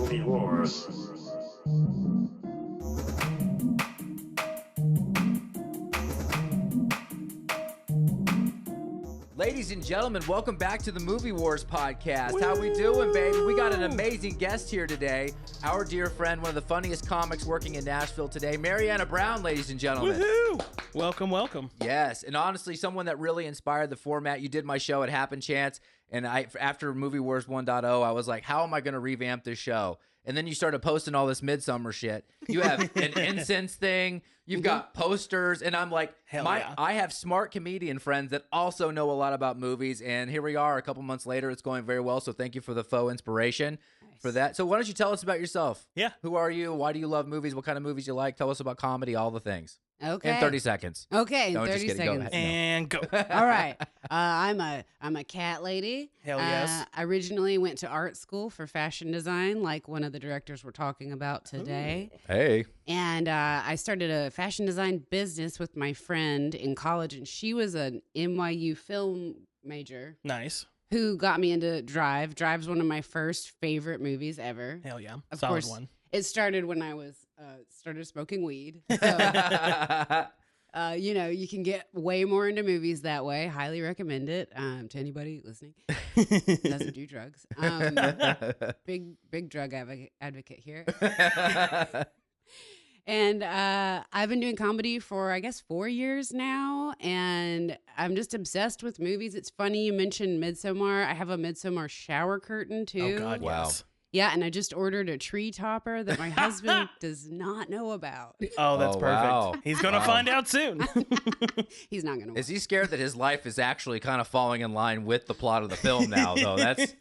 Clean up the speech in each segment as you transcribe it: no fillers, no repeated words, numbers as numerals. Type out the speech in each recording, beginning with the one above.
Movie Wars. Ladies and gentlemen, welcome back to the Movie Wars podcast. How we doing, baby? We got an amazing guest here today. Our dear friend, one of the funniest comics working in Nashville today, Marianna Brown, ladies and gentlemen. Woohoo! Welcome, welcome. Yes, and honestly, someone that really inspired the format. You did my show at Happen Chance, and after Movie Wars 1.0, I was like, how am I going to revamp this show? And then you started posting all this Midsummer shit. You have an incense thing. You've got posters. And I'm like, I have smart comedian friends that also know a lot about movies. And here we are a couple months later. It's going very well. So thank you for the faux inspiration for that. So why don't you tell us about yourself? Yeah. Who are you? Why do you love movies? What kind of movies you like? Tell us about comedy, all the things. Okay. In 30 seconds. Okay, in No, 30 just kidding. seconds. Go ahead. No. And go. All right. I'm a cat lady. Hell yes. I originally went to art school for fashion design, like one of the directors we're talking about today. Hey. And I started a fashion design business with my friend in college, and she was an NYU film major Nice. who got me into Drive. Drive's one of my first favorite movies ever. Hell yeah. Of Solid course, one. It started when I was started smoking weed. So, you can get way more into movies that way. Highly recommend it to anybody listening. Doesn't do drugs. Big drug advocate here. And I've been doing comedy for, I guess, 4 years now, and I'm just obsessed with movies. It's funny you mentioned Midsommar. I have a Midsommar shower curtain, too. Oh, God, Wow. yes. Yeah, and I just ordered a tree topper that my husband does not know about. Oh, that's Oh, perfect. wow. He's going to Wow. find out soon. He's not going to. Is he scared that his life is actually kind of falling in line with the plot of the film now, though? That's...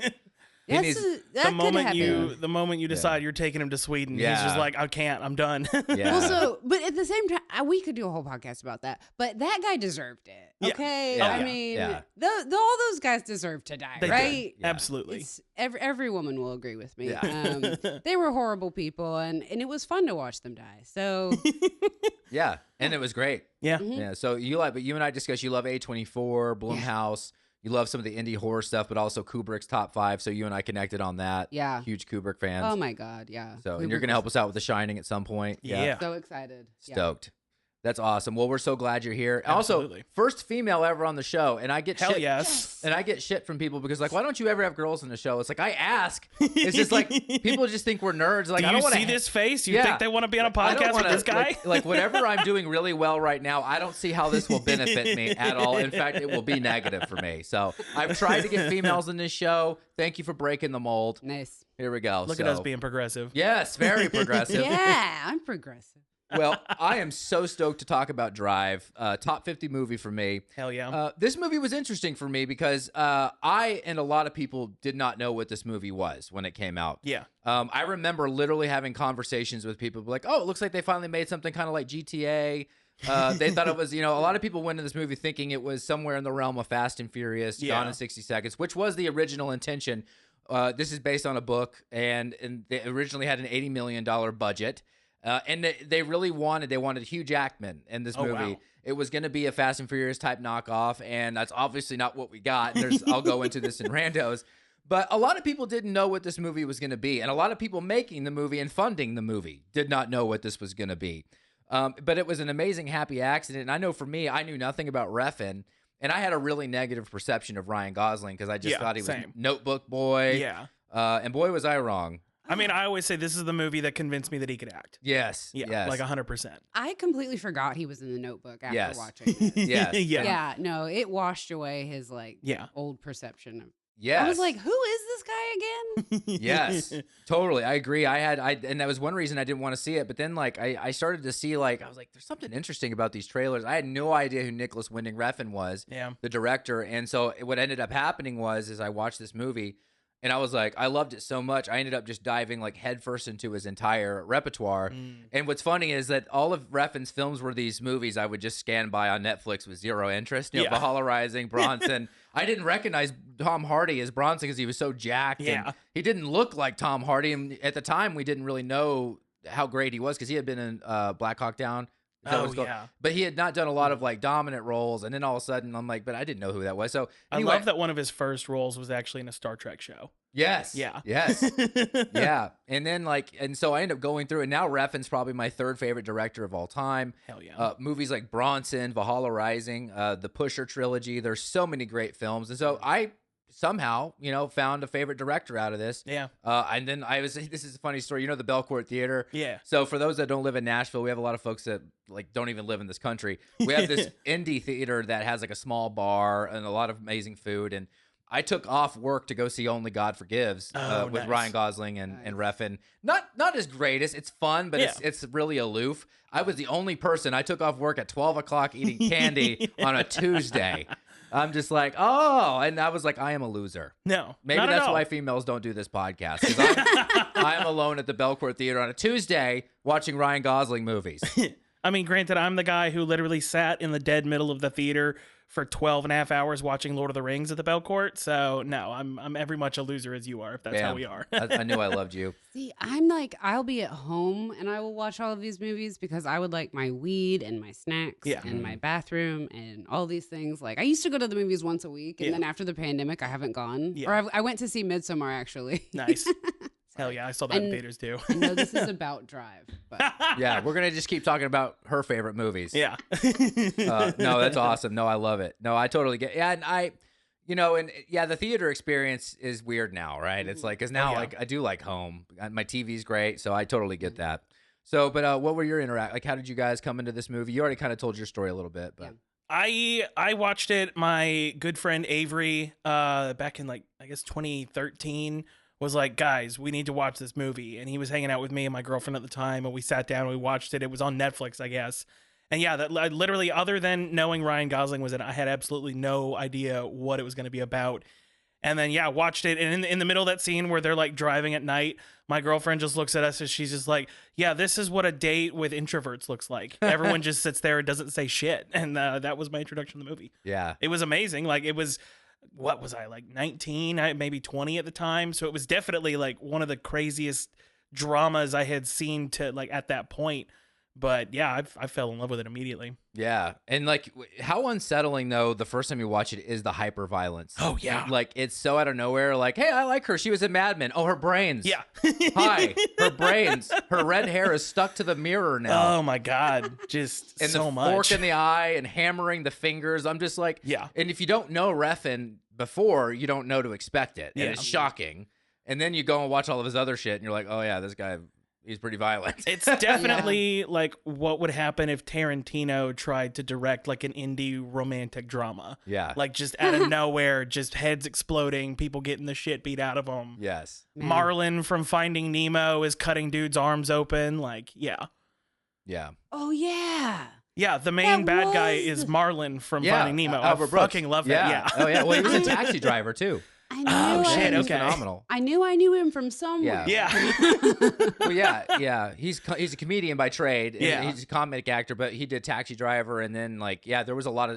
He needs- That the could happen. moment you decide you're taking him to Sweden, Yeah. he's just like, I can't, I'm done. Yeah. Also, but at the same time, we could do a whole podcast about that. But that guy deserved it. Yeah. Okay, Yeah. I Yeah. mean, Yeah. all those guys deserve to die, They right? did. Absolutely. It's, every woman will agree with me. Yeah. They were horrible people, and it was fun to watch them die. So Yeah, and it was great. Yeah. Mhm. Yeah, so you and I discussed you love A24, Blumhouse. You love some of the indie horror stuff, but also Kubrick's top 5. So you and I connected on that. Yeah. Huge Kubrick fans. oh my god, yeah. So and We you're were gonna help us out with The Shining at some point. Yeah. so excited. Yeah. Stoked. That's awesome. Well, we're so glad you're here. Absolutely. Also, first female ever on the show, and I get Hell shit. yes. And I get shit from people because like, why don't you ever have girls in the show? It's like I ask. It's just like people just think we're nerds. Like Do I you don't want see this face? You Yeah. think they want to be on a I don't podcast with wanna- this guy? Like whatever I'm doing really well right now, I don't see how this will benefit me at all. In fact, it will be negative for me. So I've tried to get females in this show. Thank you for breaking the mold. Nice. Here we go. Look at us being progressive. Yes, very progressive. Yeah, I'm progressive. Well, I am so stoked to talk about Drive, top 50 movie for me. Hell yeah. This movie was interesting for me because I and a lot of people did not know what this movie was when it came out. Yeah. I remember literally having conversations with people like, oh, it looks like they finally made something kind of like GTA. They thought it was, a lot of people went into this movie thinking it was somewhere in the realm of Fast and Furious, Yeah. Gone in 60 Seconds, which was the original intention. This is based on a book, and they originally had an $80 million budget. And they really wanted Hugh Jackman in this movie. Wow. It was going to be a Fast and Furious type knockoff, and that's obviously not what we got. I'll go into this in randos. But a lot of people didn't know what this movie was going to be, and a lot of people making the movie and funding the movie did not know what this was going to be. But it was an amazing happy accident, and I know for me, I knew nothing about Refn, and I had a really negative perception of Ryan Gosling because I just thought he was same. Notebook boy. Yeah. And boy, was I wrong. I mean, I always say this is the movie that convinced me that he could act. Yes. Yeah. Yes. Like 100%. I completely forgot he was in the Notebook after Yes. watching it. Yes. Yeah. Yeah, no, it washed away his Yeah. old perception of. Yes. I was like, who is this guy again? Yes, totally. I agree. And that was one reason I didn't want to see it. But then, like, I started to see, like, I was like, there's something interesting about these trailers. I had no idea who Nicholas Winding Refn was, Yeah. the director. And so what ended up happening was, I watched this movie, and I was like, I loved it so much. I ended up just diving like headfirst into his entire repertoire. And what's funny is that all of Refn's films were these movies I would just scan by on Netflix with zero interest. Yeah. Valhalla Rising, Bronson. I didn't recognize Tom Hardy as Bronson because he was so jacked. Yeah. And he didn't look like Tom Hardy. And at the time, we didn't really know how great he was because he had been in Black Hawk Down. Is that what Oh, it's called? yeah. But he had not done a lot of like dominant roles. And then all of a sudden, I'm like, but I didn't know who that was. So anyway, I love that one of his first roles was actually in a Star Trek show. Yes. Yeah. Yes. Yeah. And then so I end up going through, and now Refn's probably my third favorite director of all time. Hell yeah. Movies like Bronson, Valhalla Rising, the Pusher trilogy. There's so many great films. And so I somehow, found a favorite director out of this. Yeah. And then this is a funny story. You know, the Belcourt Theater. Yeah. So for those that don't live in Nashville, we have a lot of folks that don't even live in this country. We have this indie theater that has like a small bar and a lot of amazing food. And I took off work to go see Only God Forgives with nice. Ryan Gosling and Refn. Not as greatest. It's fun, but it's really aloof. I was the only person. I took off work at 12 o'clock eating candy on a Tuesday. I'm just like, oh, and I was like, I am a loser. No, Maybe not at that's all. why females don't do this podcast. 'Cause I'm alone at the Belcourt Theater on a Tuesday watching Ryan Gosling movies. I mean, granted, I'm the guy who literally sat in the dead middle of the theater for 12 and a half hours watching Lord of the Rings at the Belcourt. So no, I'm every much a loser as you are, if that's how we are. I knew I loved you. See, I'm like, I'll be at home and I will watch all of these movies because I would like my weed and my snacks and my bathroom and all these things. Like, I used to go to the movies once a week, and then after the pandemic, I haven't gone. Yeah. Or I went to see Midsommar, actually. Nice. Hell yeah, I saw that in theaters too. I know this is about Drive, but Yeah, we're going to just keep talking about her favorite movies. Yeah. No, that's awesome. No, I love it. No, I totally get. Yeah, and the theater experience is weird now, right? It's like, because now like I do like home. My TV's great, so I totally get that. So, but what were your like? How did you guys come into this movie? You already kind of told your story a little bit, but I watched it. My good friend Avery, back in like I guess 2013. Was like, guys, we need to watch this movie. And he was hanging out with me and my girlfriend at the time, and we sat down and we watched it. It was on Netflix, I guess. And yeah, that literally, other than knowing Ryan Gosling was in it, I had absolutely no idea what it was going to be about. And then, yeah, watched it. And in the middle of that scene where they're like driving at night, my girlfriend just looks at us and she's just like, yeah, this is what a date with introverts looks like. Everyone just sits there and doesn't say shit. And that was my introduction to the movie. Yeah. It was amazing. Like, it was... What was I, like 19, maybe 20 at the time? So it was definitely like one of the craziest dramas I had seen to like at that point. But yeah, I fell in love with it immediately. Yeah. And like, how unsettling though, the first time you watch it, is the hyper violence. Oh yeah. Like, it's so out of nowhere. Like, hey, I like her. She was in Mad Men. Oh, her brains. Yeah. Hi. Her brains. Her red hair is stuck to the mirror now. Oh my God. Just And so the much. fork in the eye and hammering the fingers. I'm just like, Yeah. And if you don't know Refn before, you don't know to expect it. And Yeah. it's shocking. And then you go and watch all of his other shit, and you're like, oh yeah, this guy, he's pretty violent. It's definitely like what would happen if Tarantino tried to direct like an indie romantic drama. Yeah. Like just out of nowhere, just heads exploding, people getting the shit beat out of them. Yes. Man. Marlin from Finding Nemo is cutting dudes' arms open. Like, yeah. Yeah. oh yeah. Yeah, the main That bad guy was- is Marlin from Yeah. Finding Nemo. Albert I Brooks. fucking love that. Yeah. Oh yeah. Well, he was a taxi driver too. I knew Oh, shit, He was okay. phenomenal. I knew I knew him from somewhere. Yeah. Well, yeah. He's a comedian by trade. And Yeah. he's a comic actor, but he did Taxi Driver, and then there was a lot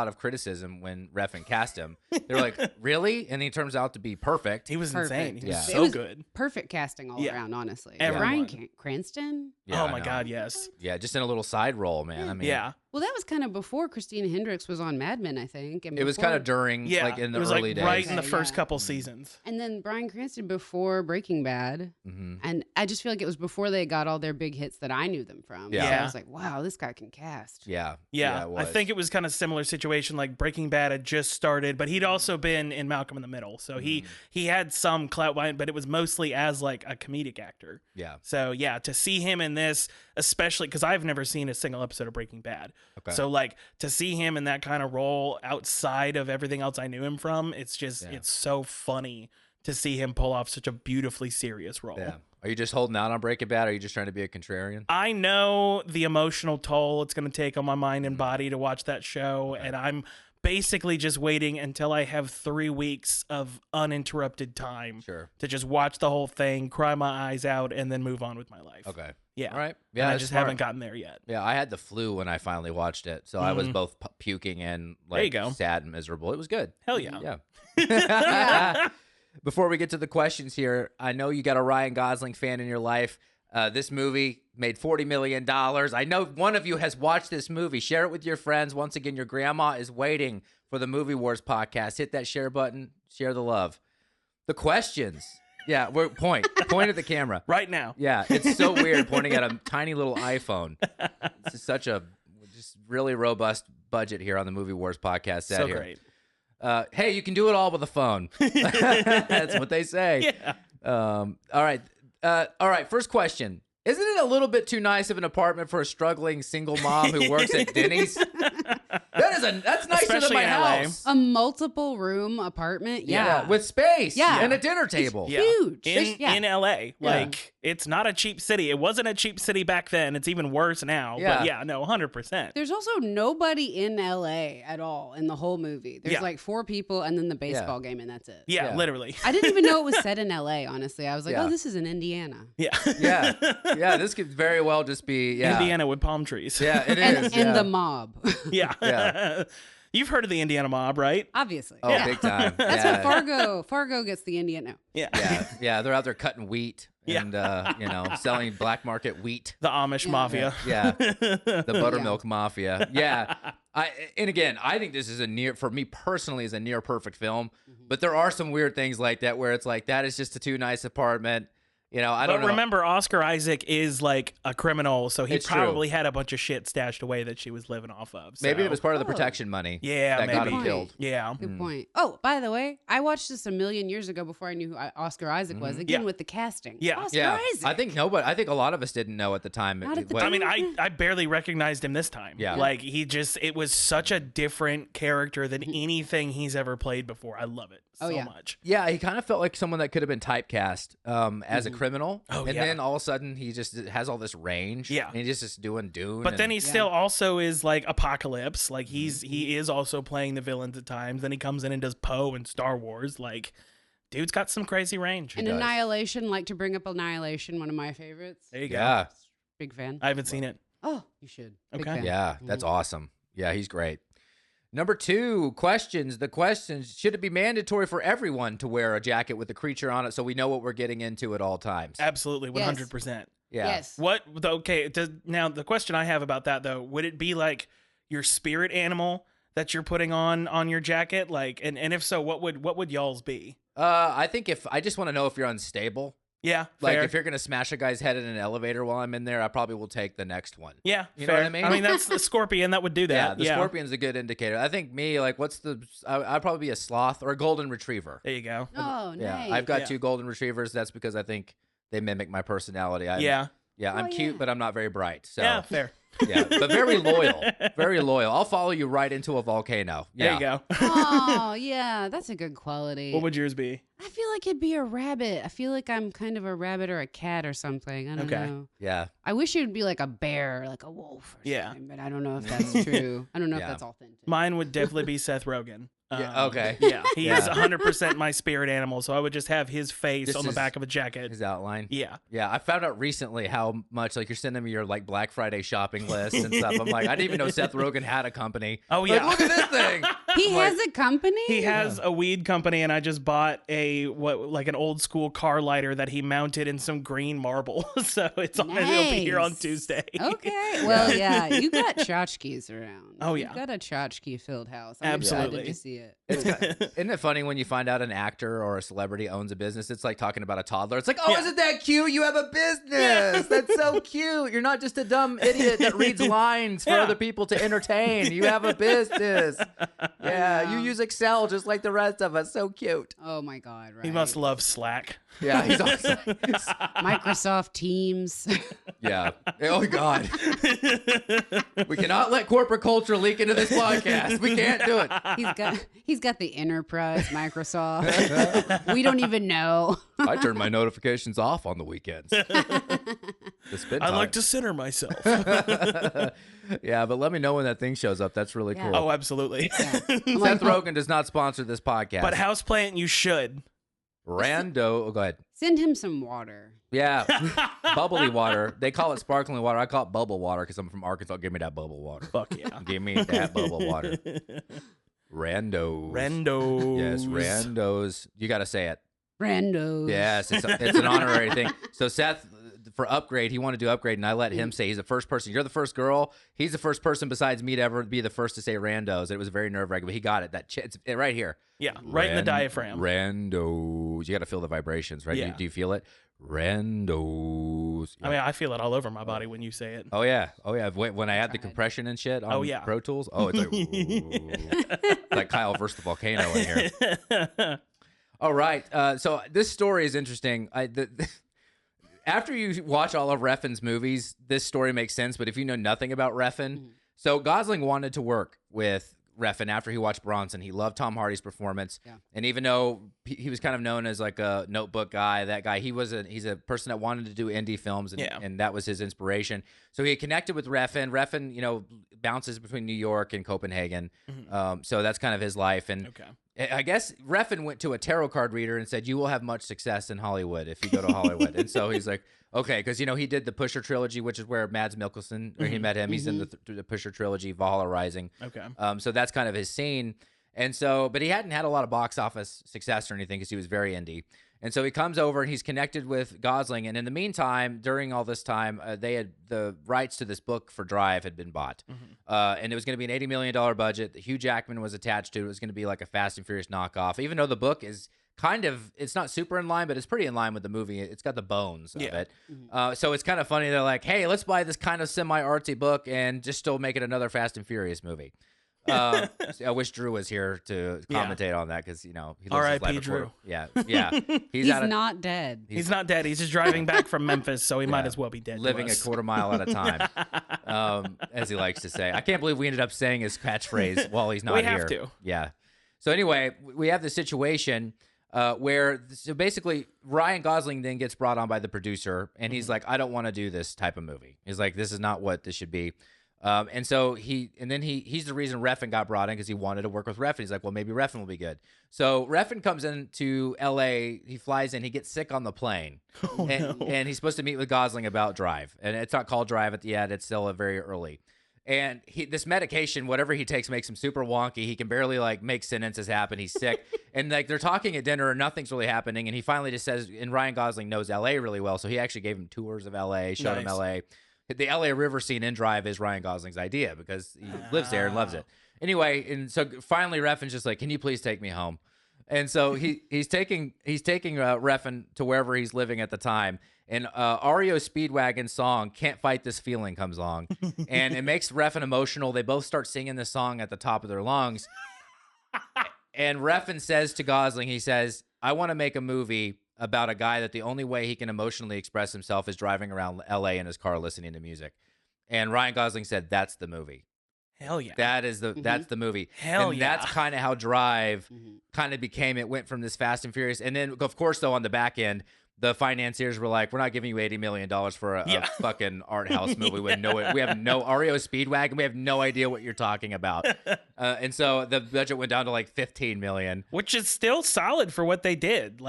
of criticism when Refn cast him. They were like, really? And he turns out to be perfect. He was Perfect. insane. He was Yeah. so It was good. Perfect casting all Yeah. around, honestly. Everyone. Bryan Cranston. Yeah, oh I my know. God, yes. Yeah, just in a little side role, man. I mean, Yeah. Well, that was kind of before Christina Hendricks was on Mad Men, I think. And it was kind of during, Yeah. like in the it was early like days. right in the Okay, first yeah. couple seasons. And then Bryan Cranston before Breaking Bad. Mhm. And I just feel like it was before they got all their big hits that I knew them from. Yeah. So I Yeah. was like, wow, this guy can cast. Yeah, Yeah. it I was. think it was kind of similar situation. Like Breaking Bad had just started, but he'd also been in Malcolm in the Middle. So he had some clout behind, but it was mostly as like a comedic actor. Yeah. So yeah, to see him in this, especially because I've never seen a single episode of Breaking Bad. Okay. So like to see him in that kind of role outside of everything else I knew him from, it's just it's so funny to see him pull off such a beautifully serious role. Yeah. Are you just holding out on Breaking Bad? Or are you just trying to be a contrarian? I know the emotional toll it's going to take on my mind and body to watch that show, and I'm basically just waiting until I have 3 weeks of uninterrupted time Sure. to just watch the whole thing, cry my eyes out, and then move on with my life. Okay. Yeah. All right. And Yeah, I that's just smart. haven't gotten there yet. Yeah, I had the flu when I finally watched it, so I was both puking and There you like go. sad and miserable. It was good. Hell yeah. Yeah. Before we get to the questions here, I know you got a Ryan Gosling fan in your life. This movie made $40 million. I know one of you has watched this movie. Share it with your friends. Once again, your grandma is waiting for the Movie Wars podcast. Hit that share button. Share the love. The questions. Yeah, we're point at the camera. Right now. Yeah, it's so weird pointing at a tiny little iPhone. This is such a just really robust budget here on the Movie Wars podcast set So here. great. Hey, you can do it all with a phone. That's what they say. Yeah. All right. First question. Isn't it a little bit too nice of an apartment for a struggling single mom who works at Denny's? That's nicer Especially than my in LA. house. A multiple room apartment. Yeah. With space. Yeah. And a dinner table. Yeah. Huge. In LA. Yeah. Like, it's not a cheap city. It wasn't a cheap city back then. It's even worse now. Yeah. But yeah, no, 100%. There's also nobody in LA at all in the whole movie. There's Yeah. like 4 people and then the baseball game, and that's it. Yeah, Yeah. literally. I didn't even know it was set in LA, honestly. I was like, Yeah. oh, this is in Indiana. Yeah. Yeah. Yeah, this could very well just be Indiana with palm trees. Yeah, it And, is. and yeah. the mob. Yeah. Yeah. You've heard of the Indiana mob, right? Obviously. Oh, Yeah. big time. That's yeah. what Fargo gets the Indiana. Yeah. Yeah, they're out there cutting wheat Yeah. and selling black market wheat. The Amish mafia. Yeah, the buttermilk mafia. Yeah, I think this is for me personally is a near perfect film. But there are some weird things like that where it's like that is just a too nice apartment. I don't know. But remember, Oscar Isaac is like a criminal, so he It's true. probably had a bunch of shit stashed away that she was living off of. So. Maybe it was part of the Oh. protection money. Yeah, that got maybe. him killed. Yeah. Good point. Oh, by the way, I watched this a million years ago before I knew who Oscar Isaac was. Again, Yeah. with the casting. Yeah. Oscar Yeah, Isaac. I think a lot of us didn't know at the time. Not at the what- time. I mean, I barely recognized him this time. Yeah. Like, it was such a different character than anything he's ever played before. I love it so yeah. much. Yeah, he kind of felt like someone that could have been typecast as a criminal. Oh, and yeah. then all of a sudden he just has all this range. Yeah. And he's just doing Dune. But then and- he still also is like Apocalypse. Like he is also playing the villains at times. Then he comes in and does Poe and Star Wars. Like, dude's got some crazy range. And does. Annihilation, like to bring up Annihilation, one of my favorites. There you go. Yeah. Big fan. I haven't seen it. Oh, you should. Big Okay. fan. Yeah, that's awesome. Yeah, he's great. Number 2, questions. The questions, should it be mandatory for everyone to wear a jacket with a creature on it so we know what we're getting into at all times? Absolutely, 100%. Yeah. Yes. Now the question I have about that though, would it be like your spirit animal that you're putting on your jacket? Like, and if so, what would y'all's be? I think I just want to know if you're unstable. Yeah, Like fair. if you're going to smash a guy's head in an elevator while I'm in there, I probably will take the next one. Yeah, You know what I mean? I mean, that's the scorpion that would do Yeah, that. the scorpion's a good indicator. I think me, like, I'd probably be a sloth or a golden retriever. There you go. Oh, Yeah, nice. I've got Yeah. 2 golden retrievers. That's because I think they mimic my personality. Yeah, I'm Oh, cute, yeah. but I'm not very bright. So yeah, fair. yeah, but very loyal. Very loyal. I'll follow you right into a volcano. Yeah. There you go. Oh, yeah, that's a good quality. What would yours be? I feel like it'd be a rabbit. I feel like I'm kind of a rabbit or a cat or something. I don't Okay. know. Yeah. I wish it would be like a bear, like a wolf or Yeah. something, but I don't know if that's true. I don't know Yeah. if that's authentic. Mine would definitely be Seth Rogen. Yeah, okay. Yeah, he is Yeah. 100% my spirit animal, so I would just have his face This on the is back of a jacket. His outline. Yeah. Yeah, I found out recently how much like you're sending me your like Black Friday shopping list and stuff. I'm like, I didn't even know Seth Rogen had a company. Oh, Like, yeah. look at this thing. He I'm has like, a company? He has a weed company, and I just bought an old school car lighter that he mounted in some green marble. So it'll be here on Nice. Tuesday. Okay. Well, yeah, you got tchotchkes around. Oh, You've yeah. got a tchotchke filled house. I'm Absolutely. excited to see it. Isn't it funny when you find out an actor or a celebrity owns a business? It's like talking about a toddler. It's like, oh, Yeah. isn't that cute? You have a business. That's so cute. You're not just a dumb idiot that reads lines for Yeah. other people to entertain. You have a business. Yeah, you use Excel just like the rest of us. So cute. Oh my God! Right. He must love Slack. Yeah, he's awesome. Microsoft Teams. Yeah. Oh God. We cannot let corporate culture leak into this podcast. We can't do it. He's got the enterprise Microsoft. We don't even know. I turn my notifications off on the weekends. To spend I time. like to center myself. Yeah, but let me know when that thing shows up. That's really Yeah. cool. Oh, absolutely. I'm like, Seth Rogen does not sponsor this podcast. But houseplant, you should. Rando, go ahead. send him some water. Yeah, bubbly water. They call it sparkling water. I call it bubble water because I'm from Arkansas. Give me that bubble water. Fuck yeah. Give me that bubble water. Randos. Randos. Yes, randos. You got to say it. Randos. Yes, it's an honorary thing. So Seth, for Upgrade. He wanted to do Upgrade, and I let him say he's the first person. You're the first girl. He's the first person besides me to ever be the first to say randos. It was very nerve-wracking, but he got it. It's right here. Yeah, right in the diaphragm. Randos. You got to feel the vibrations, right? Yeah. Do you feel it? Randos. I mean, I feel it all over my body when you say it. Oh yeah. When I add the compression and shit on Pro Tools. Oh, it's like, ooh. Like Kyle versus the volcano in here. All right. So this story is interesting. After you watch all of Refn's movies, this story makes sense. But if you know nothing about Refn, so Gosling wanted to work with Refn after he watched Bronson. He loved Tom Hardy's performance, and even though he was kind of known as like a notebook guy, that guy, he's a person that wanted to do indie films, and that was his inspiration. So he connected with Refn. Refn, bounces between New York and Copenhagen, so that's kind of his life. And I guess Refn went to a tarot card reader and said, "You will have much success in Hollywood if you go to Hollywood." And so he's like, "Okay," because he did the Pusher trilogy, which is where Mads Mikkelsen, or he met him. He's in the Pusher trilogy, Valhalla Rising. Okay. So that's kind of his scene. And so, but he hadn't had a lot of box office success or anything because he was very indie. And so he comes over and he's connected with Gosling. And in the meantime, during all this time, the rights to this book for Drive had been bought. And it was going to be an $80 million budget. Hugh Jackman was attached to it. It was going to be like a Fast and Furious knockoff, even though the book is it's not super in line, but it's pretty in line with the movie. It's got the bones of it. So it's kind of funny. They're like, hey, let's buy this kind of semi-artsy book and just still make it another Fast and Furious movie. I wish Drew was here to commentate on that because he lives his life. R.I.P. Drew. Yeah. He's not dead. He's not dead. He's just driving back from Memphis, so he might as well be dead. Living a quarter mile at a time, as he likes to say. I can't believe we ended up saying his catchphrase while he's not here. We have to. Yeah. So anyway, we have the situation where basically Ryan Gosling then gets brought on by the producer, and he's like, I don't want to do this type of movie. He's like, this is not what this should be. And so he's the reason Refn got brought in because he wanted to work with Refn. He's like, well, maybe Refn will be good. So Refn comes into L.A. He flies in. He gets sick on the plane. And he's supposed to meet with Gosling about Drive. And it's not called Drive yet. It's still very early. And this medication, whatever he takes, makes him super wonky. He can barely make sentences happen. He's sick. And they're talking at dinner and nothing's really happening. And he finally just says, and Ryan Gosling knows L.A. really well. So he actually gave him tours of L.A., showed him L.A. The LA River scene in Drive is Ryan Gosling's idea because he lives there and loves it. Anyway, and so finally Refn's just like, can you please take me home? And so he's taking Refn to wherever he's living at the time. And REO Speedwagon's song "Can't Fight This Feeling" comes along, and it makes Refn emotional. They both start singing this song at the top of their lungs. And Refn says to Gosling, he says, I want to make a movie about a guy that the only way he can emotionally express himself is driving around LA in his car listening to music. And Ryan Gosling said, that's the movie. Hell yeah. That's the movie. Hell yeah. That's kind of how Drive kind of became. It went from this Fast and Furious. And then, of course, though, on the back end, the financiers were like, we're not giving you $80 million for a fucking art house movie. We have no REO Speedwagon. We have no idea what you're talking about. And so the budget went down to like $15 million. Which is still solid for what they did.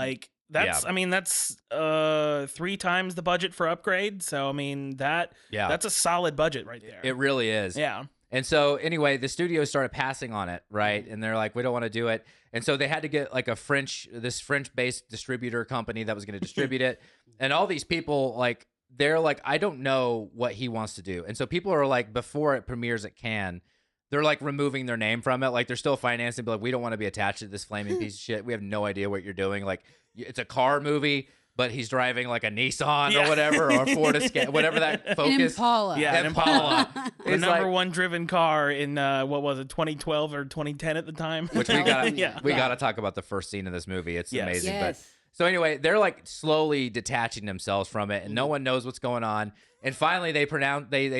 That's 3 times the budget for Upgrade. So, I mean, that's a solid budget right there. It really is. Yeah. And so anyway, the studios started passing on it, right? And they're like, we don't want to do it. And so they had to get like this French-based distributor company that was going to distribute it. And all these people, they're like, I don't know what he wants to do. And so people are like, before it premieres at Cannes, they're like removing their name from it. Like they're still financing, but like, we don't want to be attached to this flaming piece of shit. We have no idea what you're doing. Like it's a car movie, but he's driving like a Nissan or whatever, or a Ford Escape, whatever that Focus. Impala. Yeah, an Impala. The It's number one driven car in, 2012 or 2010 at the time? Which we gotta talk about the first scene of this movie. It's amazing. Yes. But so anyway, they're like slowly detaching themselves from it, and no one knows what's going on. And finally, they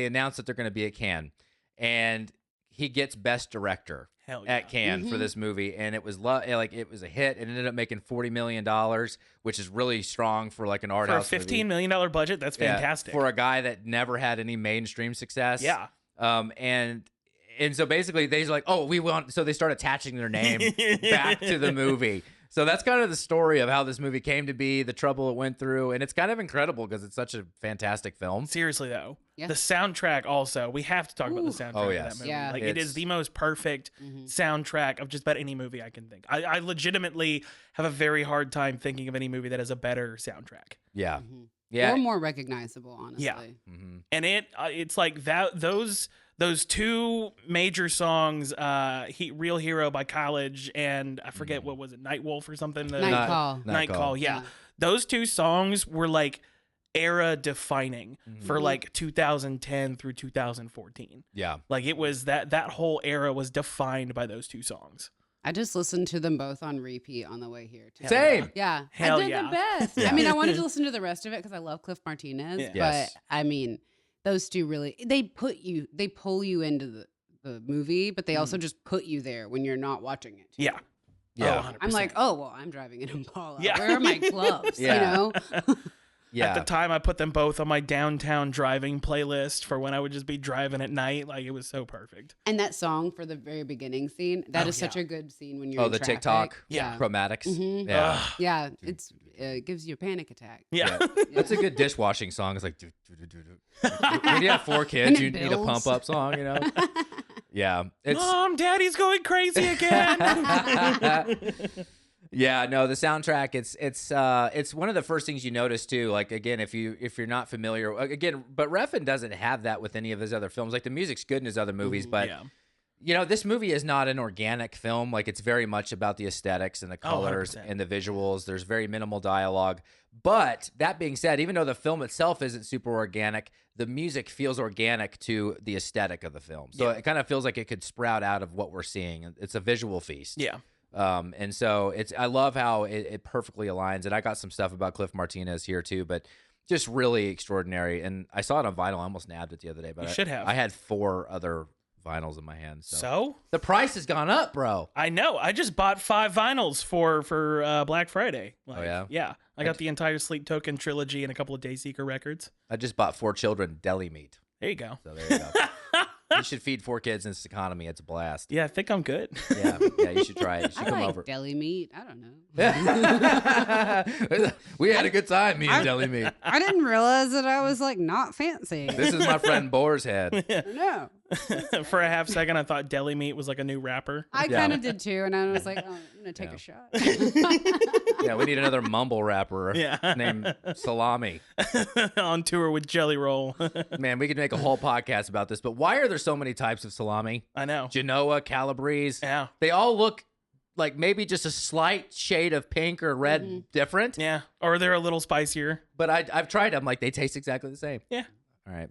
announce that they're going to be at Cannes, and he gets Best Director at Cannes for this movie, and it was it was a hit. It ended up making $40 million, which is really strong for like an art house for a $15 million budget. That's fantastic for a guy that never had any mainstream success. Yeah. And so basically they're like, oh, we want. So they start attaching their name back to the movie. So that's kind of the story of how this movie came to be, the trouble it went through, and it's kind of incredible because it's such a fantastic film. Seriously, though, the soundtrack also, we have to talk about the soundtrack of that movie. Yeah. It is the most perfect soundtrack of just about any movie I can think. I legitimately have a very hard time thinking of any movie that has a better soundtrack. Yeah. Yeah. Or more recognizable, honestly. Yeah. Mm-hmm. And it's like that those two major songs, Real Hero by College and I forget what was it, Night Wolf or something? Night Call. Night Call, yeah. Those two songs were like era defining for like 2010 through 2014. Yeah. Like it was that whole era was defined by those two songs. I just listened to them both on repeat on the way here. Too. Same. Yeah. Hell I did yeah. the best. Yeah. I mean, I wanted to listen to the rest of it because I love Cliff Martinez. Yeah. But Yes. I mean, those two really, they pull you into the movie, but they also just put you there when you're not watching it. Too. Yeah. Yeah. Oh, 100%. I'm like, oh, well, I'm driving an Impala. Yeah. Where are my clubs? Yeah. You know? Yeah. At the time, I put them both on my downtown driving playlist for when I would just be driving at night. Like, it was so perfect. And that song for the very beginning scene, that is such yeah. a good scene when you're in the traffic. TikTok Yeah. chromatics. Mhm. Yeah. Ugh. Yeah, it gives you a panic attack. Yeah. That's a good dishwashing song. It's like, when you have 4 kids, it you need a builds. pump up song, you know? Yeah. It's Mom, Daddy's going crazy again. yeah, no, the soundtrack, it's one of the first things you notice too. Like, again, if you're not familiar, again, but Refn doesn't have that with any of his other films. Like, the music's good in his other movies, but yeah. you know, this movie is not an organic film. Like, it's very much about the aesthetics and the Oh, colors 100%. and the visuals. There's very minimal dialogue. But that being said, even though the film itself isn't super organic, the music feels organic to the aesthetic of the film. So Yeah. it kind of feels like it could sprout out of what we're seeing. It's a visual feast. Yeah. And so I love how it perfectly aligns. And I got some stuff about Cliff Martinez here too, but just really extraordinary. And I saw it on vinyl. I almost nabbed it the other day, but You should have. I had 4 other vinyls in my hand. So? The price has gone up, bro. I know. I just bought 5 vinyls for Black Friday. Like, Oh, yeah? Yeah. I got the entire Sleep Token trilogy and a couple of Dayseeker records. I just bought 4 children deli meat. There you go. So there you go. You should feed 4 kids in this economy. It's a blast. Yeah, I think I'm good. Yeah, you should try it. You should I come like over. deli meat. I don't know. We had a good time, me and deli meat. I didn't realize that I was like not fancy. This is my friend Boar's Head. No, For a half second, I thought deli meat was like a new rapper. I Yeah. kind of did too, and I was like, oh, I'm gonna take Yeah. a shot. Yeah, we need another mumble rapper Yeah. named Salami. On tour with Jelly Roll. Man, we could make a whole podcast about this, but why are there so many types of salami? I know. Genoa, Calabrese. Yeah. They all look like maybe just a slight shade of pink or red different, Yeah. Or they're a little spicier. but I've tried them. Like, they taste exactly the same. Yeah. All right.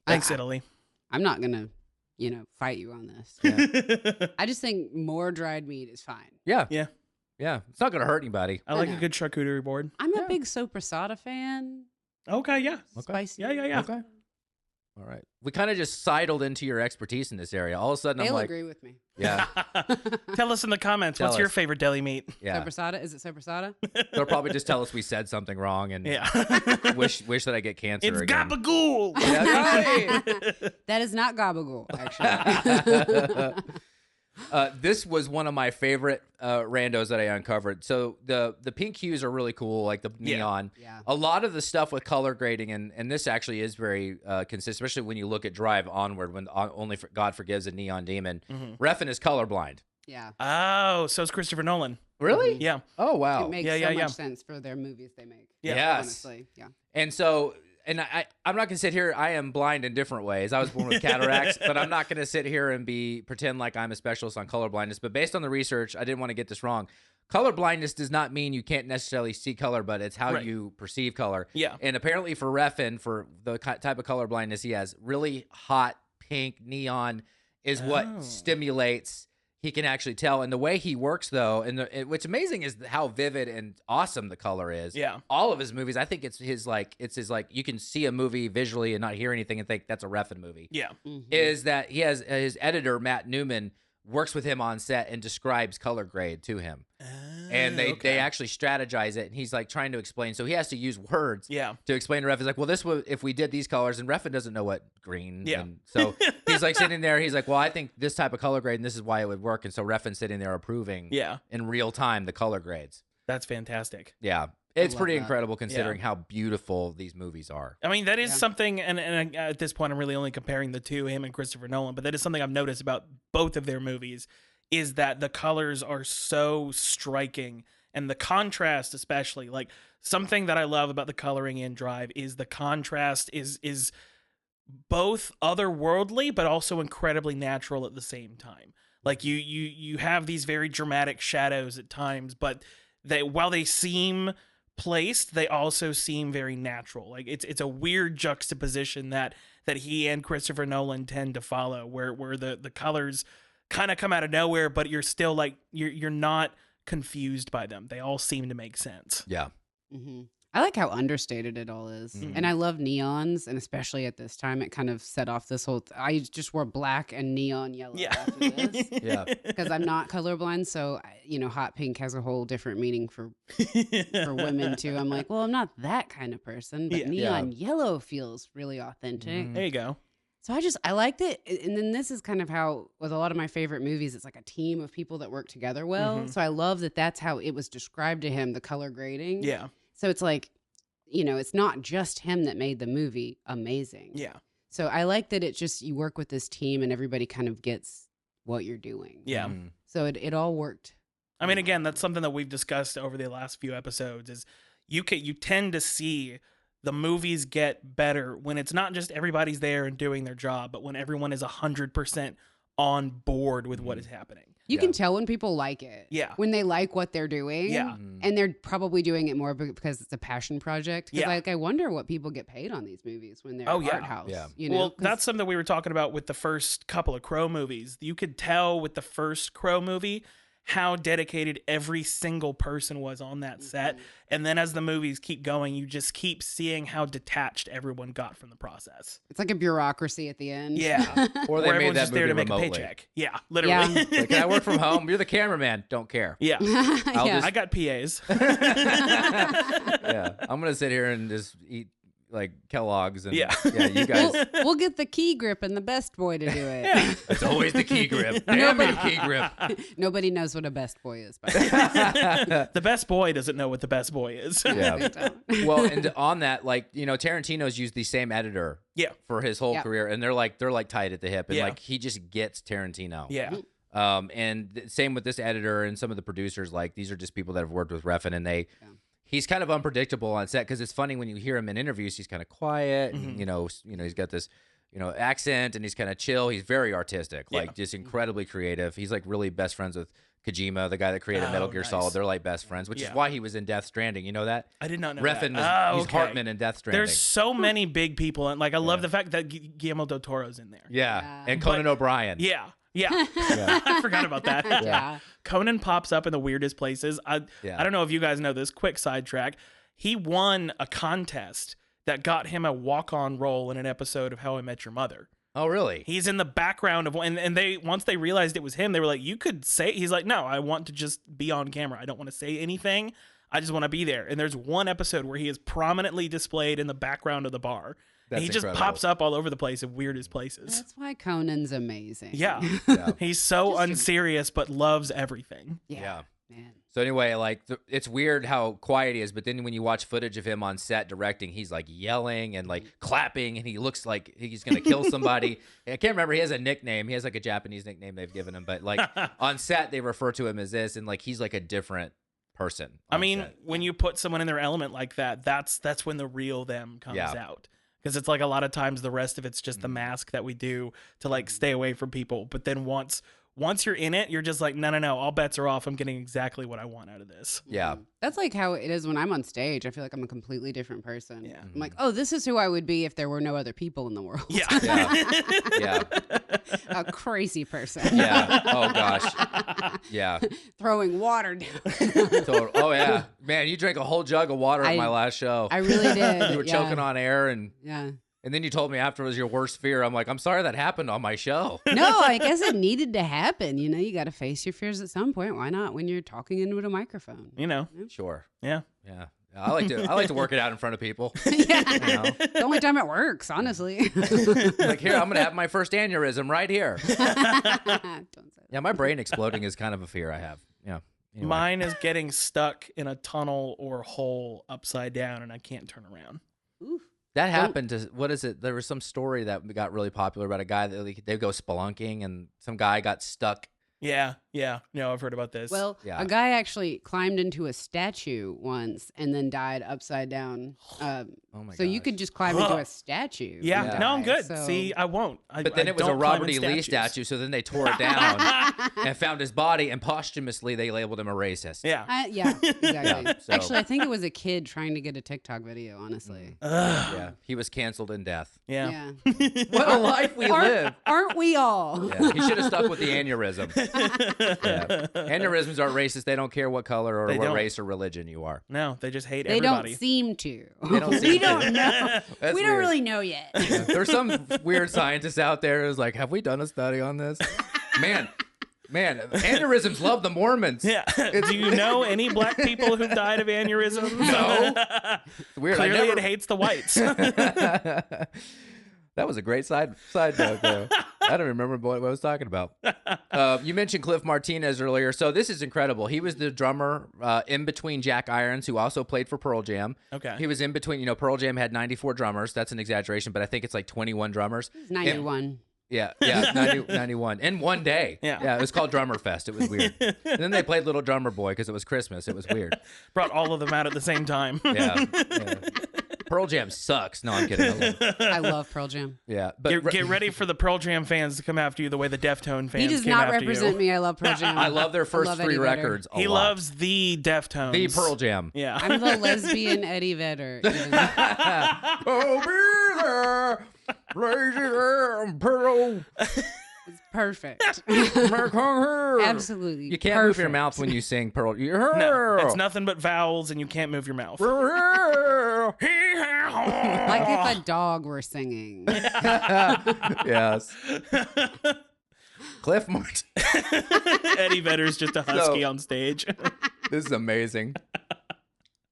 Thanks, Italy. I'm not gonna, fight you on this. Yeah. I just think more dried meat is fine. Yeah. Yeah. Yeah. It's not going to hurt anybody. I like a know. good charcuterie board. I'm a big sopressata fan. Okay, yeah. Spicy. Yeah. Okay. All right. We kind of just sidled into your expertise in this area. All of a sudden, I'm They'll like, agree with me. yeah, Tell us in the comments, Tell what's your us. favorite deli meat? yeah. Sopressata? Is it sopressata? They'll probably just tell us we said something wrong and Yeah. wish that I get cancer It's again. gabagool. Yeah, right. That is not gabagool, actually. This was one of my favorite randos that I uncovered. So the pink hues are really cool, like the neon. Yeah. A lot of the stuff with color grading, and this actually is very consistent, especially when you look at Drive Onward, when Only God Forgives a Neon Demon. Refn is colorblind. Yeah. Oh, so is Christopher Nolan. Really? Yeah. Oh, It wow. makes Yeah, so yeah. much sense for their movies they make. Yeah. Yes. Honestly. Yeah. And so, and I'm not going to sit here. I am blind in different ways. I was born with cataracts, but I'm not going to sit here and pretend like I'm a specialist on color blindness. But based on the research, I didn't want to get this wrong. Color blindness does not mean you can't necessarily see color, but it's how Right. you perceive color. Yeah. And apparently for Refn, for the type of color blindness he has, really hot pink neon is Oh. what stimulates. He can actually tell. And the way he works, though, and what's amazing is how vivid and awesome the color is. Yeah. All of his movies, I think it's his you can see a movie visually and not hear anything and think that's a Refn movie. Yeah. Is that he has his editor, Matt Newman, works with him on set and describes color grade to him. And they actually strategize it, and he's like trying to explain. So he has to use words Yeah. to explain to Refn. He's like, well, this would if we did these colors, and Refn doesn't know what green. Yeah. And so he's like sitting there. He's like, well, I think this type of color grade, and this is why it would work. And so Refn's sitting there approving. Yeah. In real time the color grades. That's fantastic. Yeah, it's love pretty that. incredible considering how beautiful these movies are. I mean, that is Yeah. something, and at this point, I'm really only comparing the two, him and Christopher Nolan, but that is something I've noticed about both of their movies, is that the colors are so striking and the contrast, especially like something that I love about the coloring in Drive is the contrast is both otherworldly but also incredibly natural at the same time. Like you have these very dramatic shadows at times, but while they seem placed, they also seem very natural. Like it's a weird juxtaposition that he and Christopher Nolan tend to follow, where the colors kind of come out of nowhere, but you're still like you're not confused by them. They all seem to make sense. Yeah. Mm-hmm. I like how understated it all is. Mhm. And I love neons, and especially at this time, it kind of set off this whole... I just wore black and neon yellow Yeah. after this. Yeah. Because I'm not colorblind, so, hot pink has a whole different meaning for women, too. I'm like, well, I'm not that kind of person, but Yeah. neon yellow feels really authentic. Mhm. There you go. So I liked it. And then this is kind of how, with a lot of my favorite movies, it's like a team of people that work together well. Mhm. So I love that that's how it was described to him, the color grading. Yeah. So it's like, it's not just him that made the movie amazing. Yeah. So I like that it's just you work with this team and everybody kind of gets what you're doing. Yeah. Mhm. So it all worked. I mean, again, that's something that we've discussed over the last few episodes is you tend to see the movies get better when it's not just everybody's there and doing their job, but when everyone is 100% on board with what is happening. You Yeah. can tell when people like it. Yeah. When they like what they're doing. Yeah. Mhm. And they're probably doing it more because it's a passion project. Because Yeah. I wonder what people get paid on these movies when they're Oh, yeah. art house. Yeah. Well, 'Cause- that's something we were talking about with the first couple of Crow movies. You could tell with the first Crow movie how dedicated every single person was on that set. Mhm. And then as the movies keep going, you just keep seeing how detached everyone got from the process. It's like a bureaucracy at the end. Yeah. Or they Where made everyone's that just there movie to make remotely. a paycheck. Yeah, literally. Like, can I work from home? You're the cameraman. Don't care. Yeah. I'll Yeah. just- I got PAs. Yeah. I'm gonna sit here and just eat like Kellogg's and Yeah. you guys. We'll get the key grip and the best boy to do it. Yeah. It's always the key grip. Damn me, key grip. Nobody knows what a best boy is. By the way. The best boy doesn't know what the best boy is. Yeah. They don't. Well, and on that, like, Tarantino's used the same editor Yeah. for his whole Yeah. career, and they're like tight at the hip, and Yeah. like he just gets Tarantino. Yeah. And same with this editor and some of the producers. Like, these are just people that have worked with Refn, and he's kind of unpredictable on set, because it's funny when you hear him in interviews. He's kind of quiet, and, he's got this accent, and he's kind of chill. He's very artistic, like just incredibly creative. He's like really best friends with Kojima, the guy that created Metal Gear nice. Solid. They're like best friends, which is Yeah. why he was in Death Stranding. You know that? I did not know Refn that. he's Okay. Hartman in Death Stranding. There's so many big people, and like I love Yeah. the fact that Guillermo del Toro's in there. Yeah, Yeah. and Conan O'Brien. Yeah. I forgot about that. Yeah. Conan pops up in the weirdest places. I don't know if you guys know this. Quick sidetrack. He won a contest that got him a walk-on role in an episode of How I Met Your Mother. Oh, really? He's in the background of one, and they once they realized it was him, they were like, "You could say." He's like, "No, I want to just be on camera. I don't want to say anything. I just want to be there." And there's one episode where he is prominently displayed in the background of the bar. And That's he just incredible. pops up all over the place in weirdest places. That's why Conan's amazing. Yeah. Yeah. He's so Just a- unserious but loves everything. Yeah. Man. So anyway, like it's weird how quiet he is, but then when you watch footage of him on set directing, he's like yelling and like clapping, and he looks like he's gonna kill somebody. I can't remember. He has a nickname. He has like a Japanese nickname they've given him, but like on set they refer to him as this, and like he's like a different person. I on mean, set. when you put someone in their element like that, that's when the real them comes Yeah. out. Because it's like a lot of times the rest of it's just the mask that we do to like stay away from people. But then once you're in it, you're just like, no, all bets are off. I'm getting exactly what I want out of this. Yeah. That's like how it is when I'm on stage. I feel like I'm a completely different person. Yeah. I'm like, oh, this is who I would be if there were no other people in the world. Yeah. Yeah. Yeah. A crazy person. Yeah. Oh gosh. Yeah. Throwing water down. Oh yeah. Man, you drank a whole jug of water at my last show. I really did. You were choking on air, and Yeah. then you told me after it was your worst fear. I'm like, I'm sorry that happened on my show. No, I guess it needed to happen. You got to face your fears at some point. Why not when you're talking into a microphone? You know. Sure. Yeah. Yeah. I like to work it out in front of people. Yeah. You know? The only time it works, honestly. Like, here, I'm gonna have my first aneurysm right here. Don't say Yeah, my brain exploding is kind of a fear I have. Yeah. Anyway. Mine is getting stuck in a tunnel or hole upside down and I can't turn around. that. Oof. That happened to, what is it? There was some story that got really popular about a guy that they go spelunking, and some guy got stuck. Yeah. Yeah, no, I've heard about this. Well, Yeah. a guy actually climbed into a statue once and then died upside down. Oh my so you gosh. could just climb into a statue. yeah, and no, I'm die, good. so- See, I won't. But then I it was a don't climb Robert in E. Lee statues. statue, so then they tore it down and found his body, and posthumously they labeled him a racist. Yeah. Yeah, exactly. So- Actually, I think it was a kid trying to get a TikTok video, honestly. Ugh. Yeah, he was canceled in death. Yeah. What a life we live. Aren't we all? Yeah, he should have stuck with the aneurysm. Yeah. Aneurysms aren't racist. They don't care what color or They what don't. race or religion you are. No, they just hate They everybody. don't seem to. They don't seem we to. don't know. That's we don't weird. really know yet. There's some weird scientists out there who's like, have we done a study on this? Man, aneurysms love the Mormons. Yeah. Do you know any black people who've died of aneurysms? No. It's weird. Clearly, it hates the whites. That was a great side note, though. I don't remember what I was talking about. You mentioned Cliff Martinez earlier. So this is incredible. He was the drummer in between Jack Irons, who also played for Pearl Jam. Okay. He was in between. Pearl Jam had 94 drummers. That's an exaggeration, but I think it's like 21 drummers. 91. Yeah, 91 in one day. Yeah. It was called Drummer Fest. It was weird. And then they played Little Drummer Boy because it was Christmas. It was weird. Brought all of them out at the same time. Yeah. Pearl Jam sucks. No, I'm kidding. I love it. I love Pearl Jam. Yeah, but Get ready for the Pearl Jam fans to come after you the way the Deftone fans He does came not after represent you. me. I love Pearl Jam. I love their first love 3 Eddie Vedder. records. A He lot. loves the Deftones. the Pearl Jam. Yeah. I'm the lesbian Eddie Vedder. even. Oh, be there, lazy and Pearl. It's perfect. Absolutely. Absolutely. You can't move your perfect. mouth when you sing Pearl. No, it's nothing but vowels, and you can't move your mouth. Like if a dog were singing. Yes. Cliff Martin. Eddie Vedder's just a husky on stage. This is amazing.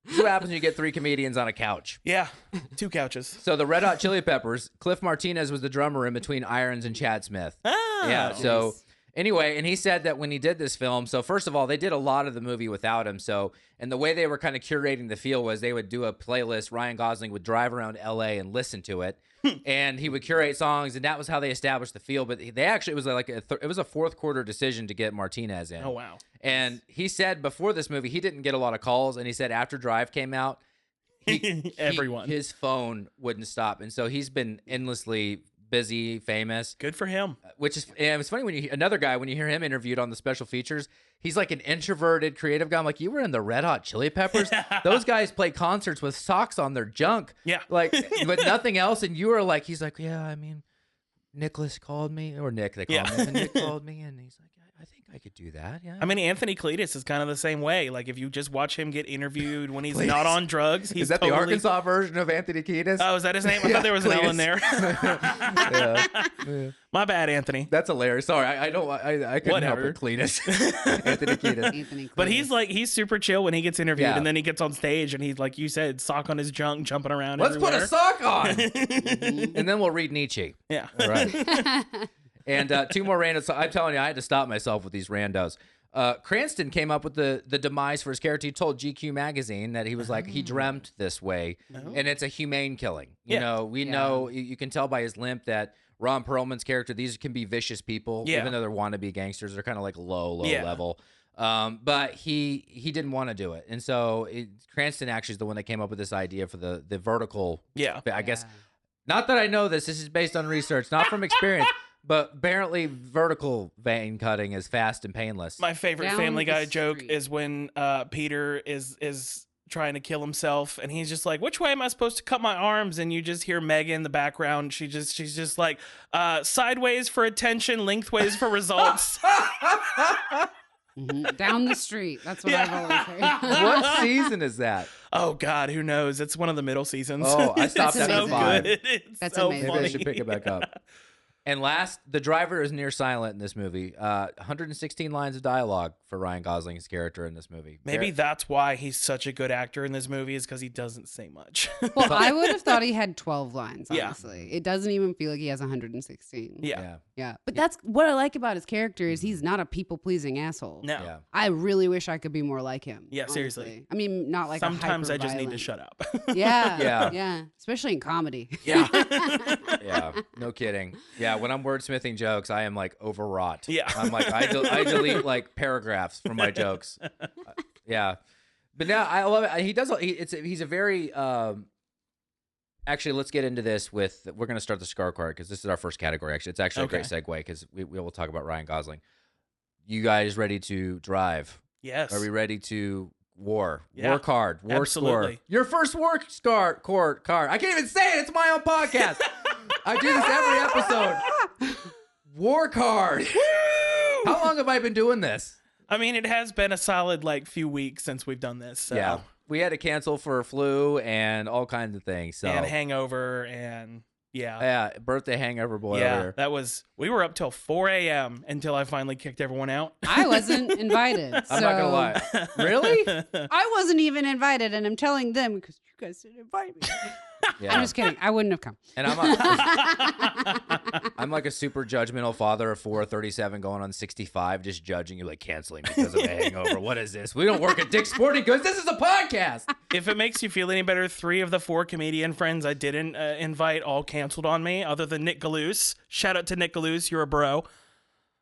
This is what happens when you get 3 comedians on a couch. Yeah, 2 couches. So the Red Hot Chili Peppers, Cliff Martinez was the drummer in between Irons and Chad Smith. Ah, Yeah. So Nice. anyway, and he said that when he did this film, so first of all, they did a lot of the movie without him. So, and the way they were kind of curating the feel was they would do a playlist. Ryan Gosling would drive around LA and listen to it. And he would curate songs, and that was how they established the feel. But they actually, it was like it was a fourth quarter decision to get Martinez in. Oh, wow. And he said before this movie, he didn't get a lot of calls. And he said after Drive came out, Everyone. his phone wouldn't stop. And so he's been endlessly busy, famous. Good for him. Which is, and it's funny when you another guy, when you hear him interviewed on the special features, he's like an introverted, creative guy. I'm like, you were in the Red Hot Chili Peppers? Those guys play concerts with socks on their junk. Yeah. Like, with nothing else. And you were like, he's like, yeah, I mean, Nicholas called me, or Nick, they called Yeah. me. And Nick called me, and he's like, I think I could do that. Yeah. I mean, Anthony Cletus is kind of the same way. Like, if you just watch him get interviewed when he's Cletus. not on drugs, he's is that totally... the Arkansas version of Anthony Kiedis? Oh, is that his name? I Yeah, thought there was an L Cletus. in there. Yeah. My bad, Anthony. That's hilarious. Sorry, I don't. I couldn't help Whatever. it. Cletus, Anthony Kiedis. Anthony But Cletus. he's super chill when he gets interviewed, Yeah. and then he gets on stage, and he's like you said, sock on his junk, jumping around. Let's put a everywhere. sock on, and then we'll read Nietzsche. Yeah. All right. And 2 more randos. So I'm telling you, I had to stop myself with these randos. Cranston came up with the demise for his character. He told GQ magazine that he was like, he dreamt this way, and it's a humane killing. You Yeah. know, we know, you can tell by his limp that Ron Perlman's character, these can be vicious people, Yeah. even though they're wannabe gangsters. They're kind of like low Yeah. level. But he didn't want to do it. And so Cranston actually is the one that came up with this idea for the vertical, Yeah. I guess, not that I know this is based on research, not from experience, but apparently vertical vein cutting is fast and painless. My favorite Down Family the Guy joke street. is when Peter is trying to kill himself, and he's just like, "Which way am I supposed to cut my arms?" And you just hear Megan in the background. She's just like, "Sideways for attention, lengthways for results." Mhm. Down the street. That's what Yeah. I've always heard. What season is that? Oh God, who knows? It's one of the middle seasons. Oh, I stopped That's at so 5. good. It's That's so amazing. Maybe I funny. should pick it back up. And last, the driver is near silent in this movie. 116 lines of dialogue for Ryan Gosling's character in this movie. Maybe that's why he's such a good actor in this movie, is because he doesn't say much. Well, I would have thought he had 12 lines, Yeah. honestly. It doesn't even feel like he has 116. Yeah. Yeah. But that's what I like about his character is he's not a people-pleasing asshole. No. Yeah. I really wish I could be more like him. Yeah, seriously. honestly. I mean, not like Sometimes a I just need to hyper-violent- shut up. Yeah. Yeah. Yeah. Especially in comedy. Yeah. Yeah, no kidding. Yeah, when I'm wordsmithing jokes, I am like overwrought. Yeah. I'm like I delete like paragraphs from my jokes. Yeah, but now I love it. He does. He's a very. Actually, let's get into this with. We're going to start the scar card because this is our first category. Actually, it's actually a great segue because we will talk about Ryan Gosling. You guys ready to drive? Yes. Are we ready to war? Yeah. War card. War Absolutely. score. Your first war card. I can't even say it. It's my own podcast. I do this every episode. War card. How long have I been doing this? I mean, it has been a solid like few weeks since we've done this. So. Yeah. We had to cancel for flu and all kinds of things. So. And hangover and yeah, birthday hangover boy over here. That was, we were up till 4 a.m. until I finally kicked everyone out. I wasn't invited. I'm not gonna lie. Really? I wasn't even invited, and I'm telling them because you guys didn't invite me. Yeah. I'm just kidding. I wouldn't have come. And I'm like a super judgmental father of 437 going on 65, just judging you, like canceling because of a hangover. What is this? We don't work at Dick's Sporting Goods. This is a podcast. If it makes you feel any better, 3 of the 4 comedian friends I didn't invite all canceled on me, other than Nick Galoose. Shout out to Nick Galoose. You're a bro.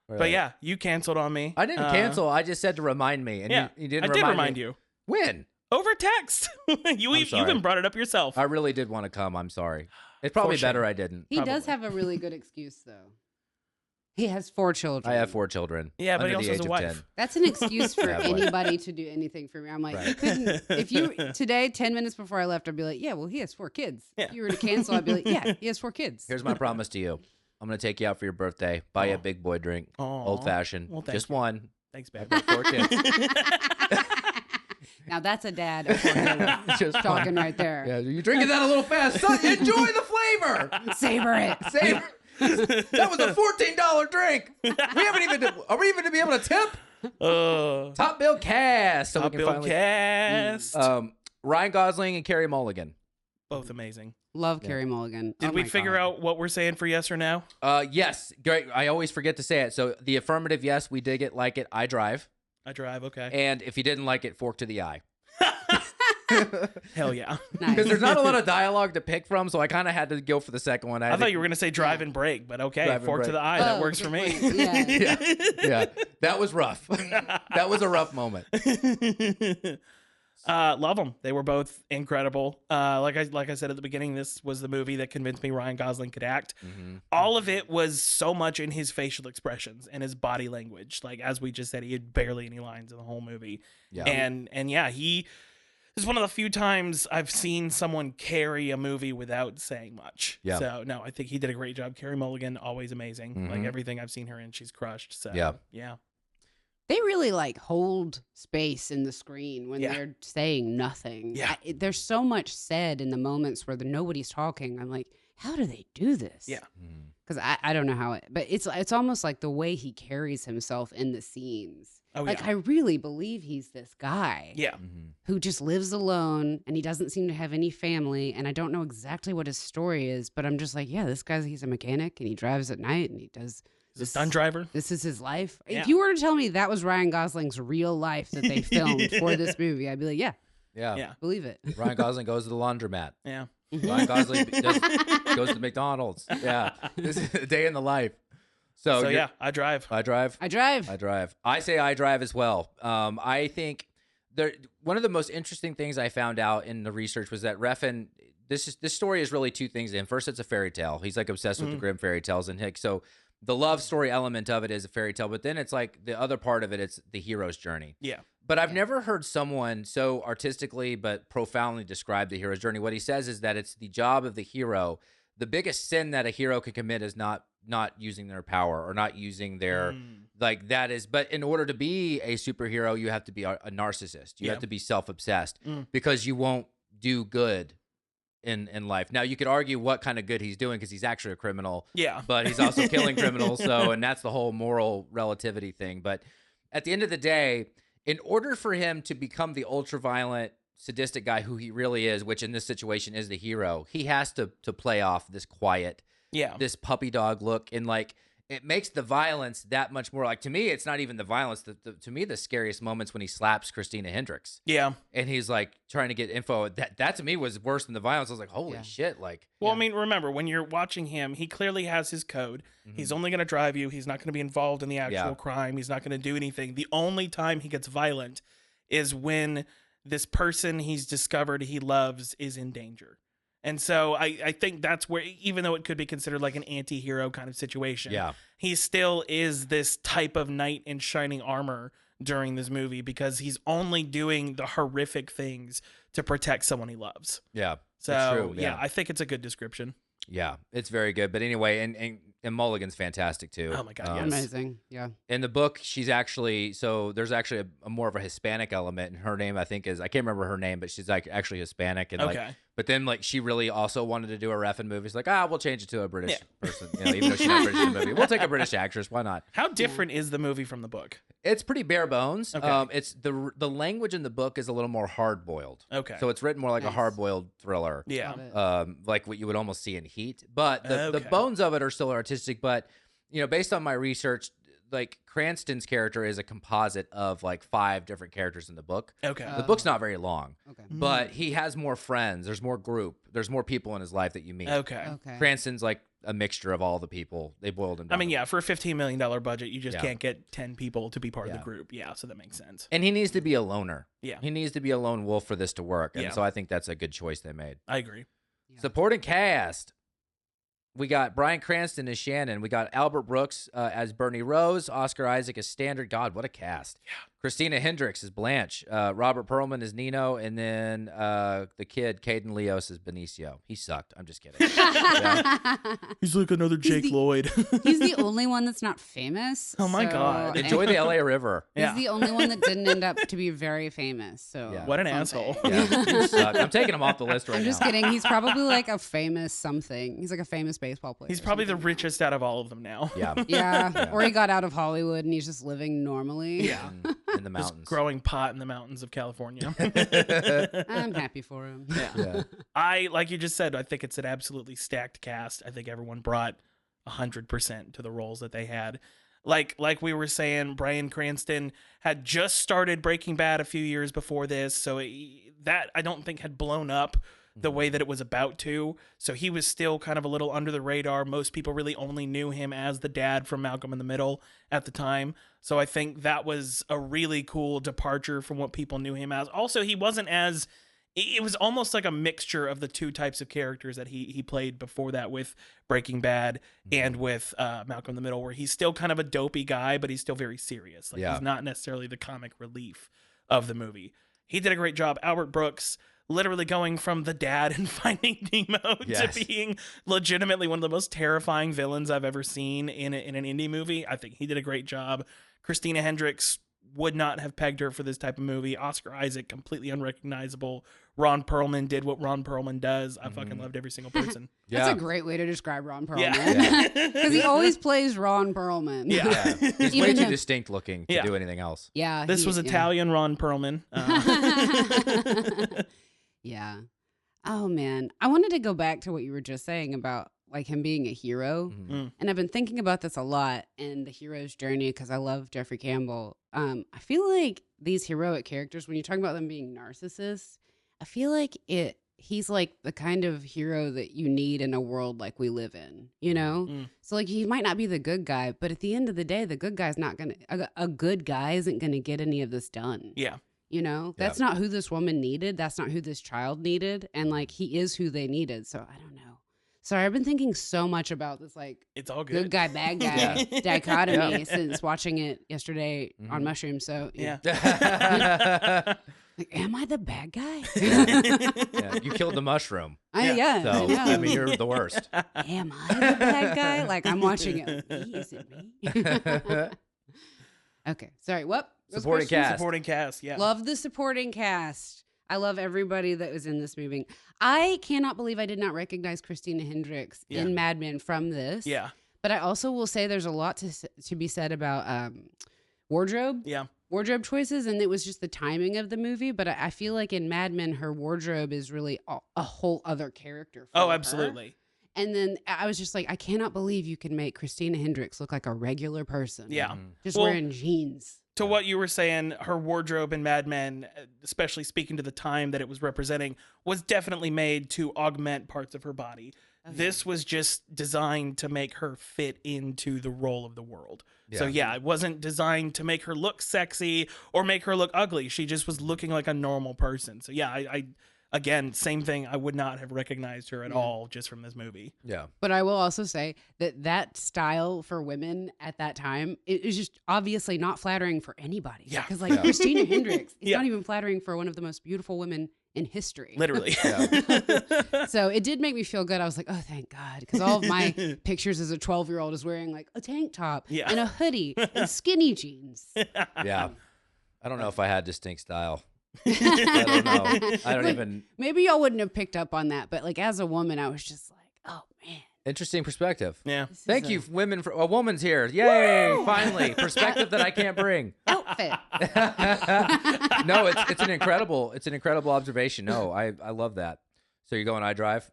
Right. But yeah, you canceled on me. I didn't cancel. I just said to remind me. And Yeah, you didn't I did remind remind me. you. When? Over text. You sorry. even brought it up yourself. I really did want to come. I'm sorry. It's probably For sure. better I didn't. He does Probably. have a really good excuse, though. He has 4 children. I have 4 children. Yeah, but under he also the has age a of wife. 10. That's an excuse for Yeah, boy. anybody to do anything for me. I'm like, Right. you couldn't. If you today, 10 minutes before I left, I'd be like, yeah, well, he has 4 kids. Yeah. If you were to cancel, I'd be like, yeah, he has 4 kids. Here's my promise to you. I'm going to take you out for your birthday, buy you a Aw. big boy drink, Aw. old fashioned, Well, thank just you. one. Thanks, I've babe. got 4 kids. Now that's a dad of Just talking right there. Yeah, you're drinking that a little fast. Son, enjoy the flavor. Savor it. Savor. That was a $14 drink. We haven't even. Are we even to be able to tip? Top Bill Cast. So Top we can Bill finally, Cast. Ryan Gosling and Carey Mulligan. Both amazing. Love Carey Mulligan. Did Oh we my figure God. out what we're saying for yes or no? Yes. Great. I always forget to say it. So the affirmative, yes, we dig it, like it. I drive. I drive, okay. And if you didn't like it, fork to the eye. Hell yeah. Nice. Because there's not a lot of dialogue to pick from, so I kind of had to go for the second one. I thought you were going to say drive and brake, but okay, Drive and fork to brake. the eye. Oh, That works for good me. point. Yeah. Yeah, that was rough. That was a rough moment. Love them. They were both incredible. Like I said at the beginning, this was the movie that convinced me Ryan Gosling could act. Mm-hmm. All of it was so much in his facial expressions and his body language. Like as we just said, he had barely any lines in the whole movie. Yeah. And yeah, this is one of the few times I've seen someone carry a movie without saying much. Yeah. So no, I think he did a great job. Carey Mulligan, always amazing. Mhm. Like everything I've seen her in, she's crushed. So Yeah. yeah. They really like hold space in the screen when Yeah. they're saying nothing. Yeah. There's so much said in the moments where nobody's talking. I'm like, how do they do this? Yeah. Because I don't know how it, but it's almost like the way he carries himself in the scenes. Oh, Like yeah. I really believe he's this guy Yeah. who just lives alone and he doesn't seem to have any family. And I don't know exactly what his story is, but I'm just like, yeah, this guy's he's a mechanic and he drives at night and he does. He's a stunt driver. This is his life. Yeah. If you were to tell me that was Ryan Gosling's real life that they filmed for this movie, I'd be like, yeah, Yeah. Yeah. believe it. Ryan Gosling goes to the laundromat. Yeah. Ryan Gosling goes to McDonald's. Yeah. This is a day in the life. So you're- yeah, I drive. I drive. I drive. I drive. I say I drive as well. I think one of the most interesting things I found out in the research was that Refn. This story is really 2 things. In first, it's a fairy tale. He's like obsessed with the Grimm fairy tales, and so the love story element of it is a fairy tale. But then it's like the other part of it. It's the hero's journey. Yeah. But I've never heard someone so artistically but profoundly describe the hero's journey. What he says is that it's the job of the hero. The biggest sin that a hero could commit is not using their power or not using their like that is. But in order to be a superhero, you have to be a narcissist. You have to be self-obsessed because you won't do good in life. Now you could argue what kind of good he's doing because he's actually a criminal. Yeah. But he's also killing criminals. So, and that's the whole moral relativity thing. But at the end of the day, in order for him to become the ultra-violent, sadistic guy who he really is, which in this situation is the hero, he has to play off this quiet, Yeah. this puppy dog look. And like, it makes the violence that much more like, to me, it's not even the violence. To me, the scariest moments when he slaps Christina Hendricks. Yeah. And he's like trying to get info. That to me was worse than the violence. I was like, holy Yeah. shit. Like, Well, I mean, remember, when you're watching him, he clearly has his code. He's only going to drive you. He's not going to be involved in the actual crime. He's not going to do anything. The only time he gets violent is when this person he's discovered he loves is in danger. And so I think that's where, even though it could be considered like an anti-hero kind of situation, he still is this type of knight in shining armor during this movie because he's only doing the horrific things to protect someone he loves. Yeah. So, it's true. yeah, I think it's a good description. Yeah, it's very good. But anyway, and Mulligan's fantastic too. Oh my God, yes. Amazing. Yeah. In the book, she's actually, so there's actually a more of a Hispanic element, and her name I think is, I can't remember her name, but she's like actually Hispanic, and like, but then like she really also wanted to do a Refn movie. It's like, we'll change it to a British person, you know, even though she's not British in the movie. We'll take a British actress, why not? How different is the movie from the book? It's pretty bare bones. Okay. It's the language in the book is a little more hard boiled. Okay. So it's written more like a Nice. hard boiled thriller. Yeah. Love it. Like what you would almost see in Heat. But the bones of it are still artistic. But, you know, based on my research, like Cranston's character is a composite of like 5 different characters in the book. Okay. The book's not very long, Okay. but he has more friends. There's more group. There's more people in his life that you meet. Okay. Okay. Cranston's like a mixture of all the people. They boiled him down. I mean, yeah, for a $15 million budget, you just Yeah. can't get 10 people to be part of Yeah. the group. Yeah, so that makes sense. And he needs to be a loner. Yeah. He needs to be a lone wolf for this to work. And Yeah. so I think that's a good choice they made. I agree. Yeah. Supporting cast. We got Bryan Cranston as Shannon. We got Albert Brooks as Bernie Rose. Oscar Isaac as Standard. God, what a cast. Yeah. Christina Hendricks as Blanche. Robert Perlman as Nino. And then the kid, Caden Leos as Benicio. He sucked. I'm just kidding. He's like another Jake the- Lloyd. He's the only one that's not famous. Oh my God. Enjoy the LA River. He's Yeah. the only one that didn't end up to be very famous. So Yeah. What an fun asshole. fact. Yeah, you suck. I'm taking him off the list right I'm just now. kidding. He's probably like a famous something. He's like a famous baseball player. He's or probably the something now. richest out of all of them now. Yeah. Yeah. Yeah. Or he got out of Hollywood and he's just living normally. Yeah. In the Just mountains. growing pot in the mountains of California. I'm happy for him. Yeah. I, like you just said, I think it's an absolutely stacked cast. I think everyone brought 100% to the roles that they had. Like we were saying, Bryan Cranston had just started Breaking Bad a few years before this, so that I don't think had blown up the way that it was about to. So he was still kind of a little under the radar. Most people really only knew him as the dad from Malcolm in the Middle at the time. So I think that was a really cool departure from what people knew him as. Also, he wasn't as... It was almost like a mixture of the two types of characters that he played before that with Breaking Bad and with Malcolm in the Middle, where he's still kind of a dopey guy, but he's still very serious. Like he's not necessarily the comic relief of the movie. He did a great job. Albert Brooks, literally going from the dad in Finding Nemo to being legitimately one of the most terrifying villains I've ever seen in an indie movie. I think he did a great job. Christina Hendricks, would not have pegged her for this type of movie. Oscar Isaac, completely unrecognizable. Ron Perlman did what Ron Perlman does. I fucking loved every single person. That's a great way to describe Ron Perlman. Yeah. Because he always plays Ron Perlman. Yeah. He's way Even too though- distinct looking to do anything else. Yeah. This was Italian Ron Perlman. Yeah. Oh, man. I wanted to go back to what you were just saying about like him being a hero. And I've been thinking about this a lot and the hero's journey because I love Jeffrey Campbell. I feel like these heroic characters, when you're talking about them being narcissists, I feel like he's like the kind of hero that you need in a world like we live in, you know? So like he might not be the good guy, but at the end of the day, the good guy's not going to, a good guy isn't going to get any of this done. Yeah. You know, that's not who this woman needed. That's not who this child needed. And like, he is who they needed. So I don't know. Sorry, I've been thinking so much about this, like, It's all good. good guy, bad guy dichotomy since watching it yesterday on mushrooms. So, Yeah. like, am I the bad guy? Yeah, you killed the mushroom. So, I know. I mean, you're the worst. Am I the bad guy? Like, I'm watching it. Is it me? Okay, sorry. What? Supporting cast. Supporting cast, yeah. Love the supporting cast. I love everybody that was in this movie. I cannot believe I did not recognize Christina Hendricks in Mad Men from this. Yeah. But I also will say there's a lot to be said about wardrobe. Yeah. Wardrobe choices, and it was just the timing of the movie. But I feel like in Mad Men, her wardrobe is really a whole other character. For Oh, her. absolutely. And then I was just like, I cannot believe you can make Christina Hendricks look like a regular person. Yeah. Just Well, wearing jeans. To what you were saying, her wardrobe in Mad Men, especially speaking to the time that it was representing, was definitely made to augment parts of her body. This was just designed to make her fit into the role of the world. So yeah, it wasn't designed to make her look sexy or make her look ugly. She just was looking like a normal person. So yeah, I again, same thing. I would not have recognized her at all just from this movie. Yeah. But I will also say that style for women at that time, it was just obviously not flattering for anybody. Yeah. Because like Christina Hendricks, it's Yeah. not even flattering for one of the most beautiful women in history. Literally. So it did make me feel good. I was like, oh, thank God. Because all of my pictures as a 12-year-old is wearing like a tank top and a hoodie and skinny jeans. Yeah. I don't know if I had distinct style. I don't know. I don't even. Maybe y'all wouldn't have picked up on that, but like as a woman, I was just like, oh man. Interesting perspective. Yeah. Thank you, women. For a woman's here. Yay! Finally, perspective that I can't bring. Outfit. No, it's an incredible observation. No, I love that. So you're going I Drive?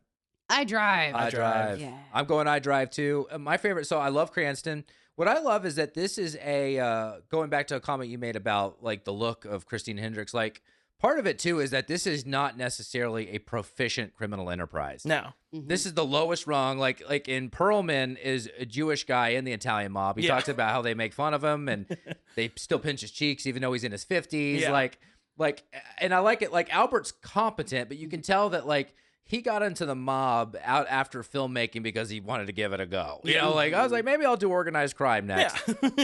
I drive. I Drive. Yeah. I'm going I Drive too. My favorite. So I love Cranston. What I love is that this is going back to a comment you made about like the look of Christine Hendricks. Like part of it too is that this is not necessarily a proficient criminal enterprise. No. This is the lowest rung. Like in Perlman is a Jewish guy in the Italian mob. He talks about how they make fun of him and they still pinch his cheeks even though he's in his 50s. Yeah. Like, and I like it. Like Albert's competent, but you can tell that like he got into the mob out after filmmaking because he wanted to give it a go. You know, like I was like, maybe I'll do organized crime next.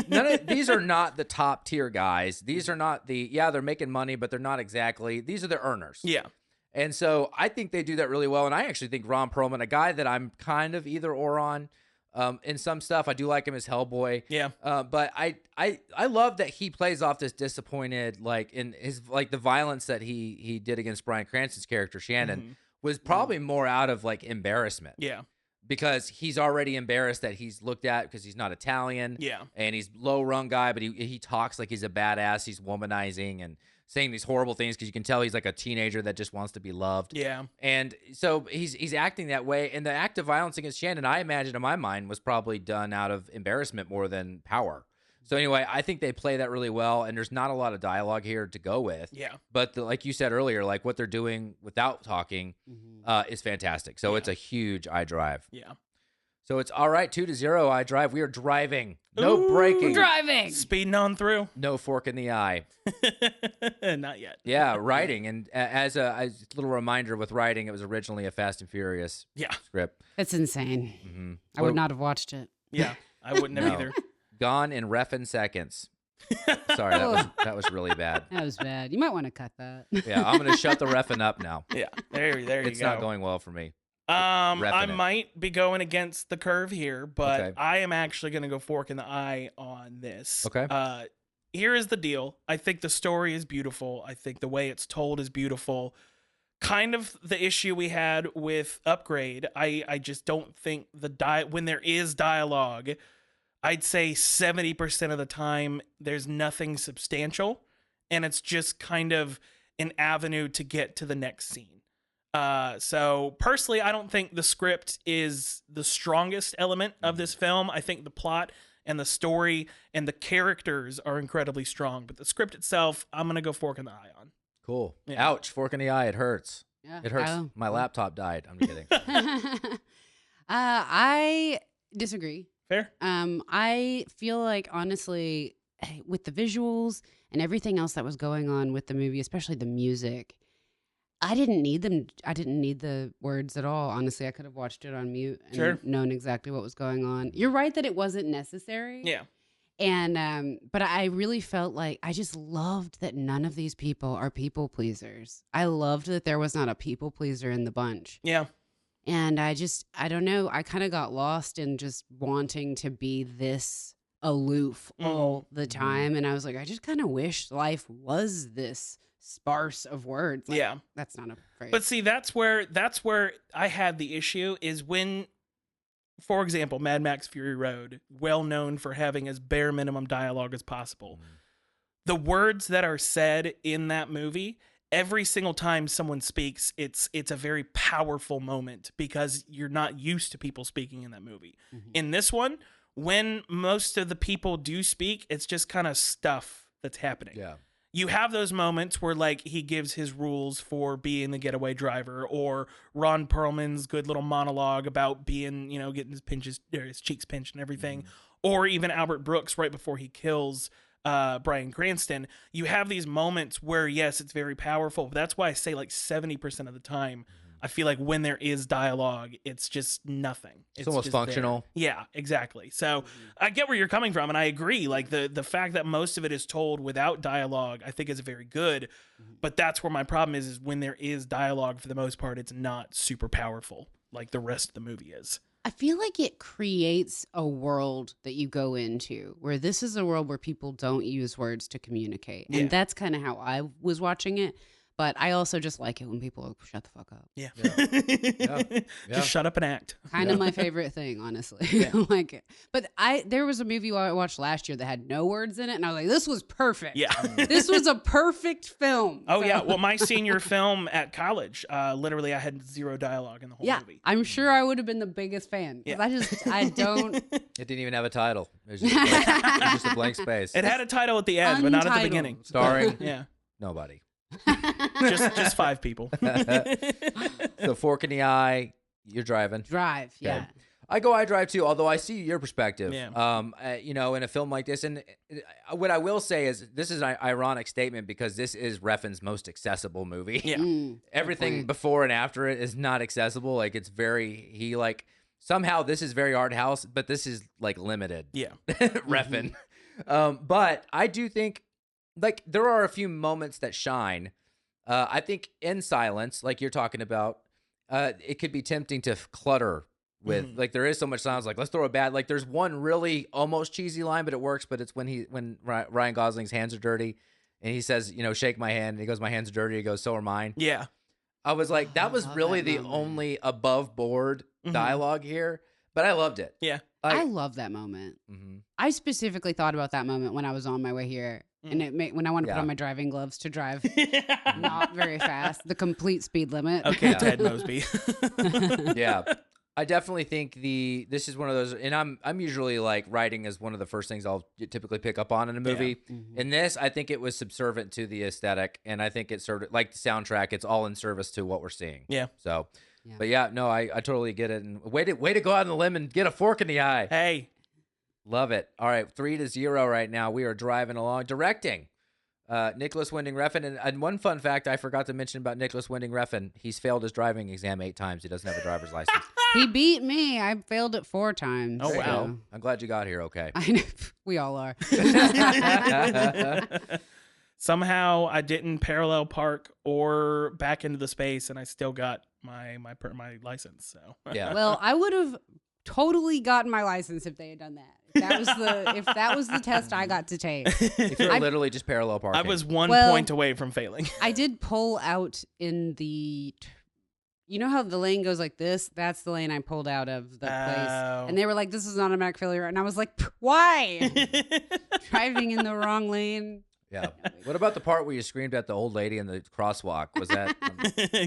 Yeah. These are not the top tier guys. These are not they're making money, but they're not exactly, these are the earners. Yeah. And so I think they do that really well. And I actually think Ron Perlman, a guy that I'm kind of either or on in some stuff. I do like him as Hellboy. Yeah. But I love that he plays off this disappointed, like in his, like the violence that he did against Bryan Cranston's character, Shannon, was probably more out of like embarrassment. Yeah. Because he's already embarrassed that he's looked at because he's not Italian. Yeah. And he's low rung guy, but he talks like he's a badass. He's womanizing and saying these horrible things because you can tell he's like a teenager that just wants to be loved. Yeah. And so he's acting that way. And the act of violence against Shannon, I imagine in my mind, was probably done out of embarrassment more than power. So anyway, I think they play that really well, and there's not a lot of dialogue here to go with. Yeah. But like you said earlier, like what they're doing without talking is fantastic. So it's a huge I Drive. Yeah. So it's all right, 2-0 I Drive. We are driving. No braking. Driving. Speeding on through. No fork in the eye. Not yet. Yeah, writing. And as a little reminder with writing, it was originally a Fast and Furious script. That's insane. Mm-hmm. I would not have watched it. Yeah. I wouldn't have No. either. Gone in Refn seconds. Sorry, that was really bad. That was bad. You might want to cut that. Yeah, I'm going to shut the Refn up now. Yeah. There you go. It's not going well for me. I it. might be going against the curve here, but Okay. I am actually going to go fork in the eye on this. Okay. Here is the deal. I think the story is beautiful. I think the way it's told is beautiful. Kind of the issue we had with Upgrade. I just don't think when there is dialogue, I'd say 70% of the time there's nothing substantial, and it's just kind of an avenue to get to the next scene. So personally, I don't think the script is the strongest element of this film. I think the plot and the story and the characters are incredibly strong, but the script itself, I'm going to go fork in the eye on. Cool. Yeah. Ouch, fork in the eye. It hurts. Yeah. It hurts. Oh. My laptop died. I'm kidding. I disagree. Fair? I feel like honestly, with the visuals and everything else that was going on with the movie, especially the music, I didn't need them. I didn't need the words at all. Honestly, I could have watched it on mute and known exactly what was going on. You're right that it wasn't necessary. Yeah. And but I really felt like I just loved that none of these people are people pleasers. I loved that there was not a people pleaser in the bunch. Yeah. And I don't know, I kind of got lost in just wanting to be this aloof all the time. And I was like, I just kind of wish life was this sparse of words. Like, Yeah. That's not a phrase. But see, that's where I had the issue is when, for example, Mad Max Fury Road, well known for having as bare minimum dialogue as possible. The words that are said in that movie every single time someone speaks, it's a very powerful moment because you're not used to people speaking in that movie. In this one, when most of the people do speak, it's just kind of stuff that's happening. Yeah. You have those moments where like he gives his rules for being the getaway driver, or Ron Perlman's good little monologue about being, you know, getting his cheeks pinched and everything, or even Albert Brooks right before he kills Bryan Cranston. You have these moments where, yes, it's very powerful. But that's why I say like 70% of the time, I feel like when there is dialogue, it's just nothing. It's almost just functional. there. Yeah, exactly. So I get where you're coming from, and I agree. Like the fact that most of it is told without dialogue, I think is very good. But that's where my problem is when there is dialogue, for the most part, it's not super powerful like the rest of the movie is. I feel like it creates a world that you go into where this is a world where people don't use words to communicate. Yeah. And that's kind of how I was watching it. But I also just like it when people shut the fuck up. Yeah. Yeah. Just shut up and act. Kind of my favorite thing, honestly. Yeah. Like, but there was a movie I watched last year that had no words in it, and I was like, this was perfect. Yeah. This was a perfect film. Oh, So- yeah. Well, my senior film at college, literally, I had zero dialogue in the whole yeah, movie. I'm sure I would have been the biggest fan. 'Cause Yeah. I don't. It didn't even have a title. It was just, it was just a blank space. It had a title at the end, but not at the Untitled. beginning. Starring Yeah. nobody. Just 5 people. So fork in the eye. You're driving. Drive, yeah. I drive too, although I see your perspective. Yeah. You know, in a film like this, and what I will say is this is an ironic statement because this is Refn's most accessible movie. Yeah. Everything point. before and after it is not accessible. Like it's very somehow this is very art house, but this is like limited. Yeah. Refn. But I do think like there are a few moments that shine. I think in silence, like you're talking about, it could be tempting to clutter with like there is so much silence. Like let's throw a bad like there's one really almost cheesy line, but it works. But it's when Ryan Gosling's hands are dirty, and he says, you know, shake my hand. And he goes, my hands are dirty. He goes, so are mine. Yeah. I was like, that was love really that the moment. only above board dialogue here, but I loved it. Yeah. I love that moment. Mhm. I specifically thought about that moment when I was on my way here, and when I want to put Yeah. on my driving gloves to drive not very fast, the complete speed limit. Okay, Yeah. Ted Mosby. Yeah. I definitely think this is one of those, and I'm usually like writing is one of the first things I'll typically pick up on in a movie. In this, I think it was subservient to the aesthetic, and I think it served like the soundtrack. It's all in service to what we're seeing. Yeah. So, Yeah. but yeah, no, I totally get it. And way to go out on the limb and get a fork in the eye. Hey. Love it. All right, 3-0 right now. We are driving along, directing. Nicholas Winding Refn, and one fun fact I forgot to mention about Nicholas Winding Refn: he's failed his driving exam 8 times. He doesn't have a driver's license. He beat me. I failed it 4 times. Oh, There you wow. go. I'm glad you got here. Okay. I know. We all are. Somehow I didn't parallel park or back into the space, and I still got my license. So Yeah. Well, I would have totally gotten my license if they had done that. If that was the test I got to take. If you're literally just parallel parking. I was 1 Well- point away from failing. I did pull out in the. You know how the lane goes like this? That's the lane I pulled out of the place. Oh. And they were like, this is an automatic failure. And I was like, why? Driving in the wrong lane. Yeah. What about the part where you screamed at the old lady in the crosswalk? Was that?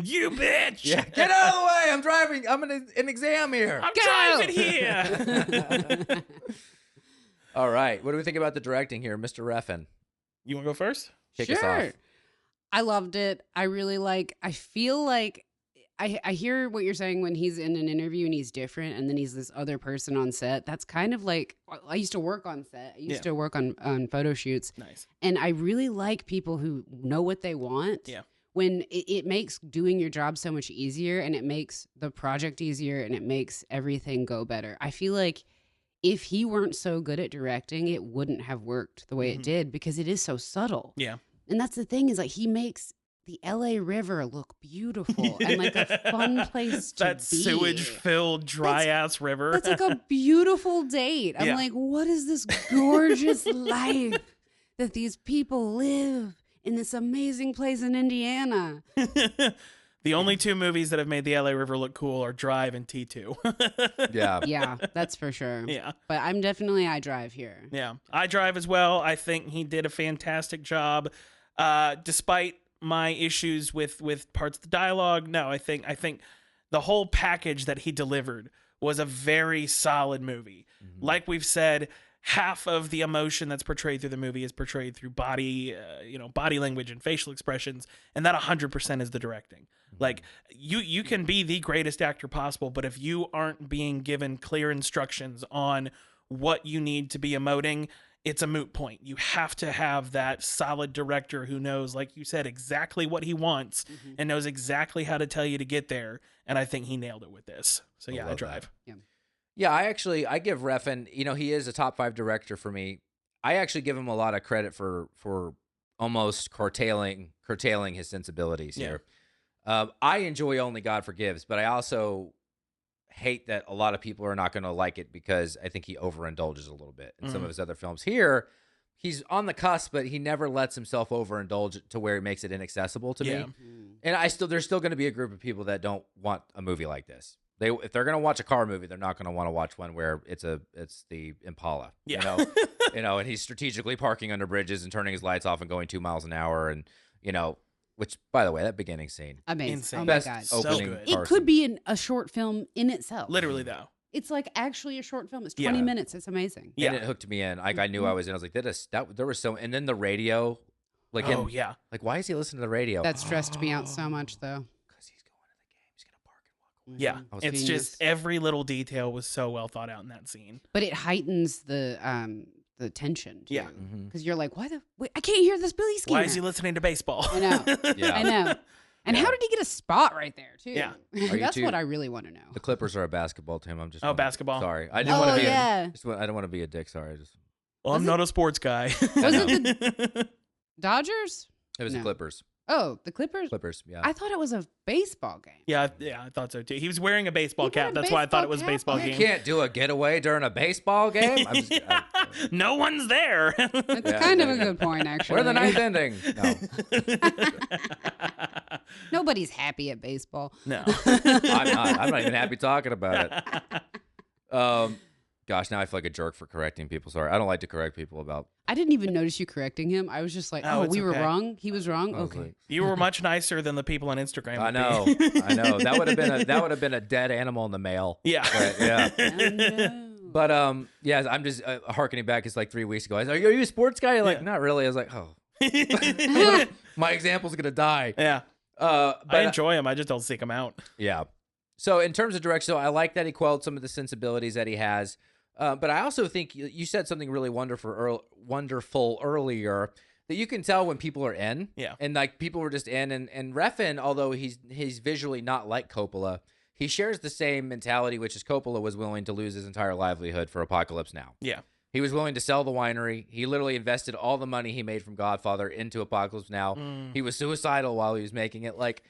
You bitch! Yeah. Get out of the way! I'm driving. I'm in an exam here. I'm Go! driving here. All right. What do we think about the directing here, Mr. Refn? You want to go first? Kick us off. I loved it. I really I feel like I hear what you're saying when he's in an interview and he's different and then he's this other person on set. That's kind of like, I used to work on set. I used to work on photo shoots. Nice. And I really like people who know what they want. Yeah. When it makes doing your job so much easier, and it makes the project easier, and it makes everything go better. I feel like if he weren't so good at directing, it wouldn't have worked the way it did because it is so subtle. Yeah. And that's the thing is like he makes the LA River look beautiful and like a fun place to That be. sewage-filled, dry-ass river. That's like a beautiful date. I'm Yeah. like, what is this gorgeous life that these people live in this amazing place in Indiana? The only 2 movies that have made the LA River look cool are Drive and T2. Yeah. Yeah, that's for sure. Yeah. But I'm definitely I drive here. Yeah. I Drive as well. I think he did a fantastic job. Despite my issues with parts of the dialogue. No, I think the whole package that he delivered was a very solid movie. Like we've said, half of the emotion that's portrayed through the movie is portrayed through body language and facial expressions, and that 100% is the directing. Like you can be the greatest actor possible, but if you aren't being given clear instructions on what you need to be emoting, it's a moot point. You have to have that solid director who knows, like you said, exactly what he wants and knows exactly how to tell you to get there. And I think he nailed it with this. So yeah, I drive. Yeah, I give Refn, he is a top 5 director for me. I actually give him a lot of credit for almost curtailing his sensibilities here. I enjoy Only God Forgives, but I also hate that a lot of people are not going to like it because I think he overindulges a little bit in some of his other films. Here, he's on the cusp, but he never lets himself overindulge to where he makes it inaccessible to me. And there's still going to be a group of people that don't want a movie like this. If they're going to watch a car movie, they're not going to want to watch one where it's the Impala, and he's strategically parking under bridges and turning his lights off and going 2 miles an hour, and which, by the way, that beginning scene, amazing. Insane. Oh best my god, opening. So good. it could be a short film in itself. Literally, though. It's like actually a short film. It's 20 minutes. It's amazing. And it hooked me in. Like I knew I was in. I was like, there was so, and then the radio, like, like why is he listening to the radio? That stressed me out so much, though. Because he's going to the game. He's gonna park and walk away. Yeah, it's just every little detail was so well thought out in that scene. But it heightens the tension. Too. Yeah, because you're like, wait, I can't hear this Billy Skinner. Why is he listening to baseball? I know. I know. And how did he get a spot right there, too? Yeah. That's what I really want to know. The Clippers are a basketball team. I'm just basketball. Sorry, I didn't want to be. Yeah. I don't want to be a dick. Sorry, Well, I'm not a sports guy. Was it the Dodgers? It was the Clippers. Oh, the Clippers? Clippers, yeah. I thought it was a baseball game. Yeah, I thought so too. He was wearing a baseball He cap. wore a That's why I thought it was a baseball baseball You game. can't do a getaway during a baseball game. No one's there. That's kind of a good point, actually. We're the ninth inning. No, Nobody's happy at baseball. No. I'm not even happy talking about it. Gosh, now I feel like a jerk for correcting people. Sorry, I don't like to correct people about. I didn't even notice you correcting him. I was just like, oh, it's we were okay. wrong. He was wrong. I was Okay. like, You were much nicer than the people on Instagram. I know. That would have been a dead animal in the mail. Yeah. But, yeah. Oh, no. But yeah, I'm just harkening back. It's like 3 weeks ago. I was like, are you a sports guy? You're like, not really. I was like, oh, my example's gonna die. Yeah. But I enjoy him. I just don't seek him out. Yeah. So in terms of direction, I like that he quelled some of the sensibilities that he has. But I also think you said something really wonderful earlier, that you can tell when people are in. Yeah. And like people were just in, and Refn, although he's visually not like Coppola, he shares the same mentality, which is Coppola was willing to lose his entire livelihood for Apocalypse Now. Yeah. He was willing to sell the winery. He literally invested all the money he made from Godfather into Apocalypse Now. He was suicidal while he was making it. Like,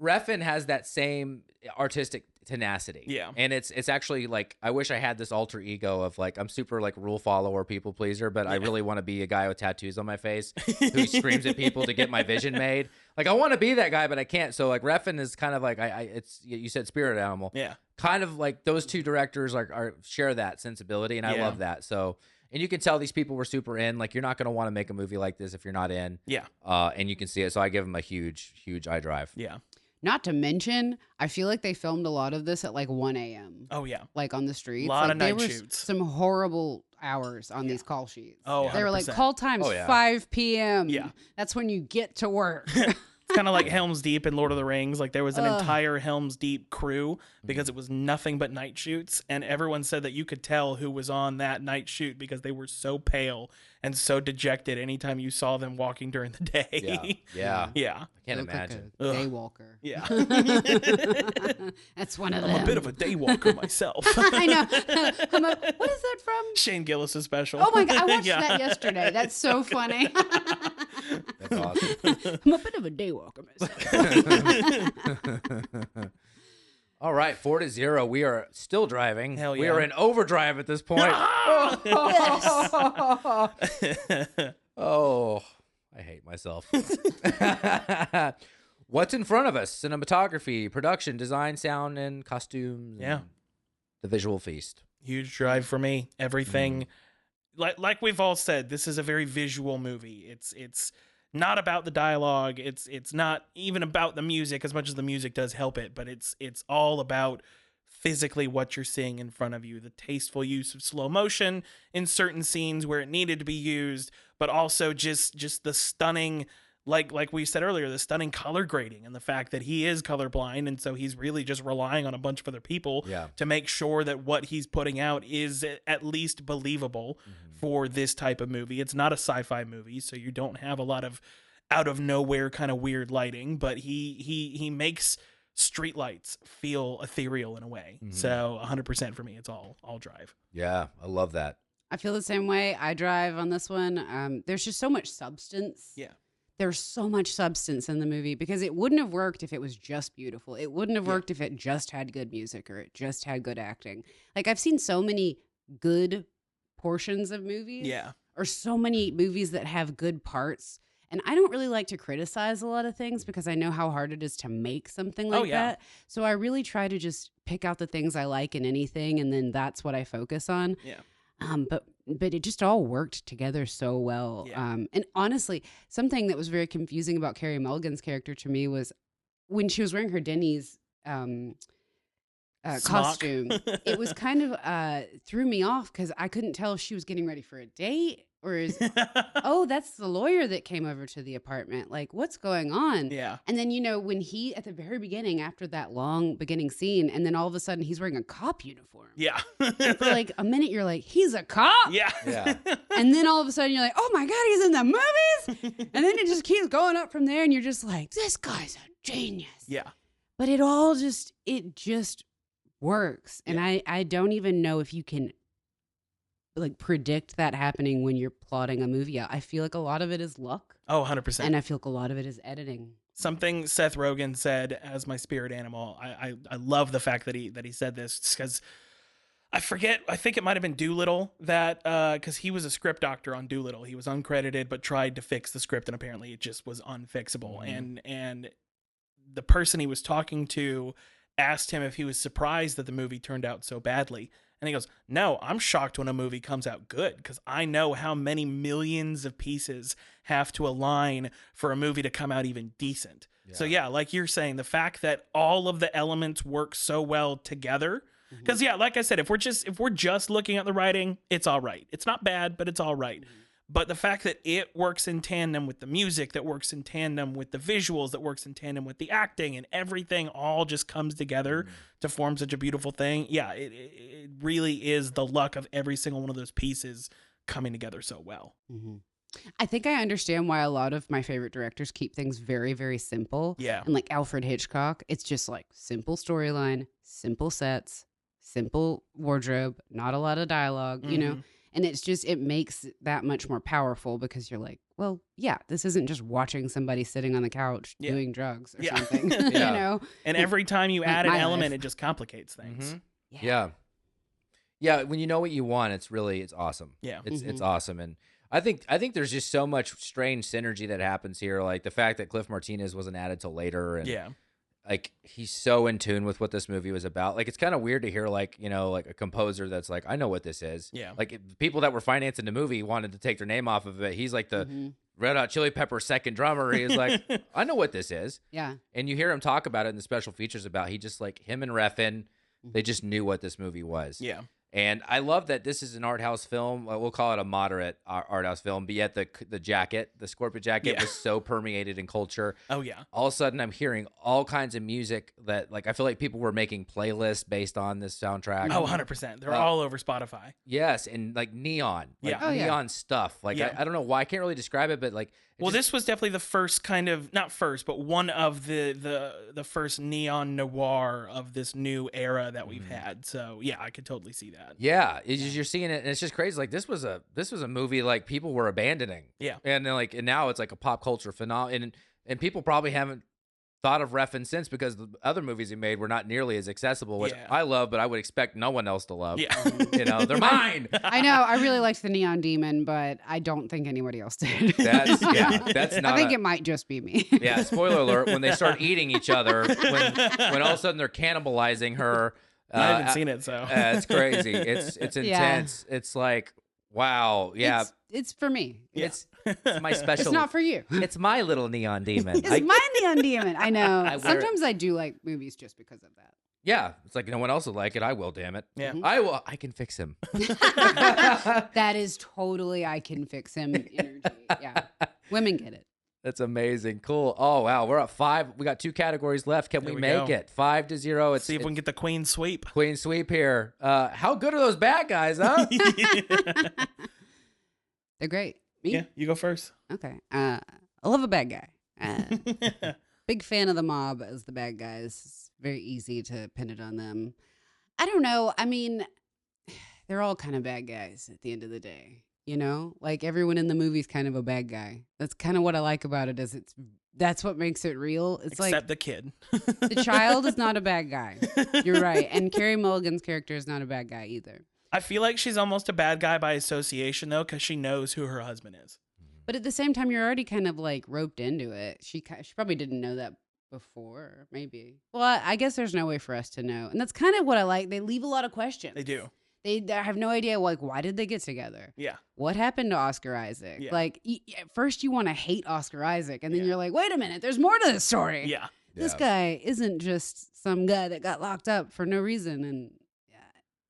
Refn has that same artistic tenacity. Yeah. And it's actually like, I wish I had this alter ego of like, I'm super like rule follower, people pleaser, but I really want to be a guy with tattoos on my face who screams at people to get my vision made. Like, I want to be that guy, but I can't. So like Refn is kind of like, it's, you said spirit animal. Yeah. Kind of like those two directors are share that sensibility. And I love that. So, and you can tell these people were super in. Like, you're not going to want to make a movie like this if you're not in. Yeah. And you can see it. So I give them a huge iDrive. Yeah. Not to mention, I feel like they filmed a lot of this at like 1 a.m. Oh, yeah. Like on the streets. A lot like, of night there were shoots. Some horrible hours on these call sheets. Oh, they were like 100%. call times 5 p.m. Yeah. That's when you get to work. It's kind of like Helm's Deep in Lord of the Rings. Like, there was an entire Helm's Deep crew because it was nothing but night shoots. And everyone said that you could tell who was on that night shoot because they were so pale and so dejected anytime you saw them walking during the day. Yeah. Yeah. I can't Look imagine. like a day walker. Yeah. That's one of I'm them. a bit of a day walker myself. I know. What is that from? Shane Gillis' special. Oh my god, I watched Yeah. that yesterday. That's so funny. That's awesome. I'm a bit of a day walker myself. All right, 4-0. We are still driving. Hell We yeah. are in overdrive at this point. Oh, I hate myself. What's in front of us? Cinematography, production, design, sound, and costumes. Yeah. And the visual feast. Huge drive for me. Everything, like we've all said, this is a very visual movie. It's not about the dialogue. It's not even about the music as much as the music does help it, but it's all about physically what you're seeing in front of you, the tasteful use of slow motion in certain scenes where it needed to be used, but also just the stunning, like we said earlier, the stunning color grading and the fact that he is colorblind, and so he's really just relying on a bunch of other people to make sure that what he's putting out is at least believable for this type of movie. It's not a sci-fi movie, so you don't have a lot of out of nowhere kind of weird lighting, but he makes streetlights feel ethereal in a way. So 100% for me, it's all drive. Yeah, I love that. I feel the same way. I drive on this one. There's just so much substance. Yeah. There's so much substance in the movie because it wouldn't have worked if it was just beautiful. It wouldn't have worked if it just had good music or it just had good acting. Like, I've seen so many good portions of movies. Yeah. Or so many movies that have good parts. And I don't really like to criticize a lot of things because I know how hard it is to make something like that. So I really try to just pick out the things I like in anything, and then that's what I focus on. Yeah. But it just all worked together so well. Yeah. And honestly, something that was very confusing about Carey Mulligan's character to me was when she was wearing her Denny's costume. It was kind of threw me off because I couldn't tell if she was getting ready for a date or is oh, that's the lawyer that came over to the apartment. Like, what's going on? Yeah. And then, you know, when he at the very beginning, after that long beginning scene, and then all of a sudden he's wearing a cop uniform. Yeah. And for like a minute, you're like, he's a cop. Yeah. And then all of a sudden you're like, oh my God, he's in the movies. And then it just keeps going up from there, and you're just like, this guy's a genius. Yeah. But it just works. And I don't even know if you can like predict that happening when you're plotting a movie out. I feel like a lot of it is luck. Oh, 100%. And I feel like a lot of it is editing. Something Seth Rogen said as my spirit animal. I love the fact that he said this because I forget. I think it might have been Doolittle that because he was a script doctor on Doolittle. He was uncredited but tried to fix the script, and apparently it just was unfixable. And the person he was talking to asked him if he was surprised that the movie turned out so badly. And he goes, no, I'm shocked when a movie comes out good because I know how many millions of pieces have to align for a movie to come out even decent. Yeah. So yeah, like you're saying, the fact that all of the elements work so well together. Because yeah, like I said, if we're just looking at the writing, it's all right. It's not bad, but it's all right. But the fact that it works in tandem with the music, that works in tandem with the visuals, that works in tandem with the acting, and everything all just comes together to form such a beautiful thing. Yeah, it really is the luck of every single one of those pieces coming together so well. I think I understand why a lot of my favorite directors keep things very, very simple. Yeah. And like Alfred Hitchcock, it's just like simple storyline, simple sets, simple wardrobe, not a lot of dialogue, you know? And it's just, it makes that much more powerful because you're like, well, yeah, this isn't just watching somebody sitting on the couch doing drugs or something, you know? And every time you add an element, life. it just complicates things. Yeah, when you know what you want, it's awesome. Yeah. It's awesome. And I think there's just so much strange synergy that happens here. Like the fact that Cliff Martinez wasn't added till later. And like he's so in tune with what this movie was about. Like it's kind of weird to hear like, you know, like a composer that's like, I know what this is. Yeah. Like people that were financing the movie wanted to take their name off of it. He's like the Red Hot Chili Peppers second drummer. He's like, I know what this is. Yeah. And you hear him talk about it in the special features about he just like him and Refn, they just knew what this movie was. Yeah. And I love that this is an art house film. We'll call it a moderate art house film, but yet the jacket, the Scorpion jacket was so permeated in culture. Oh, yeah. All of a sudden, I'm hearing all kinds of music that, like, I feel like people were making playlists based on this soundtrack. Oh, 100%. They're all over Spotify. Yes, and, like, neon. Like, Yeah. neon stuff. Like, I don't know why. I can't really describe it, but, like... Well, this was definitely the first kind of, not first, but one of the first neon noir of this new era that we've had. So yeah, I could totally see that. Yeah, you're seeing it, and it's just crazy. Like this was a movie like people were abandoning. Yeah, and then, like, and now it's like a pop culture phenomenon, and people probably haven't thought of Refn since because the other movies he made were not nearly as accessible, which I love, but I would expect no one else to love. Yeah, you know, they're mine. I know. I really liked the Neon Demon, but I don't think anybody else did. That's not. I think it might just be me. Yeah, spoiler alert: when they start eating each other, when all of a sudden they're cannibalizing her. I haven't seen it, so it's crazy. It's intense. It's like, Wow. Yeah. It's for me. Yeah. It's my special. It's not for you. It's my little neon demon. It's my neon demon. I know. I wear it. Sometimes I do like movies just because of that. Yeah. It's like no one else will like it. I will, damn it. Yeah. I will. I can fix him. That is totally I can fix him energy. Yeah. Women get it. That's amazing. Cool. Oh, wow. We're at 5. We got 2 categories left. Can There we we make go. it? 5-0. It's See if we can get the queen sweep. Queen sweep here. How good are those bad guys, huh? They're great. Me? Yeah, you go first. Okay. I love a bad guy. Big fan of the mob as the bad guys. It's very easy to pin it on them. I don't know. I mean, they're all kind of bad guys at the end of the day. You know, like everyone in the movie's kind of a bad guy. That's kind of what I like about it. Is that's what makes it real. It's Except like the kid. the child is not a bad guy. You're right, and Carey Mulligan's character is not a bad guy either. I feel like she's almost a bad guy by association, though, because she knows who her husband is. But at the same time, you're already kind of like roped into it. She probably didn't know that before, maybe. Well, I guess there's no way for us to know, and that's kind of what I like. They leave a lot of questions. They do. They have no idea, like, why did they get together? Yeah. What happened to Oscar Isaac? Yeah. Like, at first you want to hate Oscar Isaac, and then Yeah. you're like, wait a minute, there's more to this story. Yeah. This guy isn't just some guy that got locked up for no reason, and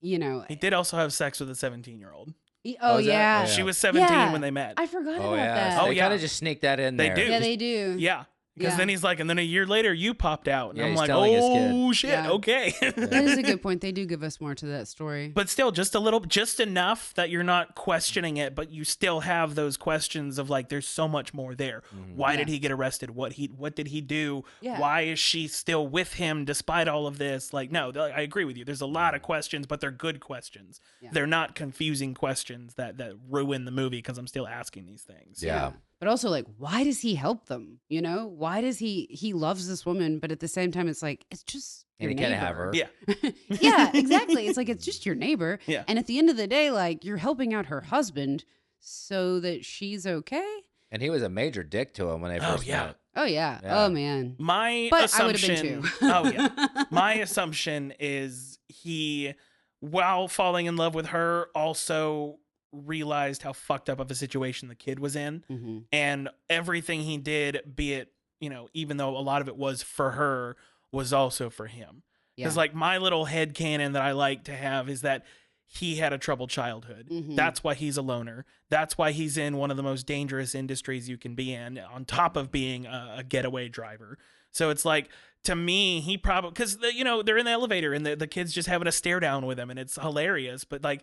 you know. He did also have sex with a 17-year-old. Oh, is that- yeah. Yeah. She was 17 Yeah. when they met. I forgot Oh, about yeah. that. So Oh, they yeah. kind of just sneak that in They there. do. Yeah, they do. Yeah. Because Yeah. then he's like, and then a year later, you popped out. And Yeah, I'm he's like, telling his kid. oh, shit. Yeah. Okay. That is a good point. They do give us more to that story. But still, just a little, just enough that you're not questioning it, but you still have those questions of like, there's so much more there. Why did Yeah. he get arrested? What did he do? Yeah. Why is she still with him despite all of this? Like, no, I agree with you. There's a lot of questions, but they're good questions. Yeah. They're not confusing questions that ruin the movie because I'm still asking these things. Yeah. But also, like, why does he help them? You know, why does he loves this woman, but at the same time, it's like, it's just your And he can't neighbor. have her. Yeah. Yeah, exactly. It's like, it's just your neighbor. Yeah. And at the end of the day, like, you're helping out her husband so that she's okay. And he was a major dick to him when they Oh, first yeah. met. Oh, yeah. Yeah. Oh, man. My But I would've been assumption. too. Oh, yeah. My assumption is he, while falling in love with her, also realized how fucked up of a situation the kid was in. Mhm. And everything he did, be it, you know, even though a lot of it was for her, was also for him. Because Yeah. like my little headcanon that I like to have is that he had a troubled childhood. Mhm. That's why he's a loner. That's why he's in one of the most dangerous industries you can be in, on top of being a getaway driver. So it's like, to me, he probably, because, you know, they're in the elevator and the kid's just having a stare down with him and it's hilarious. But like,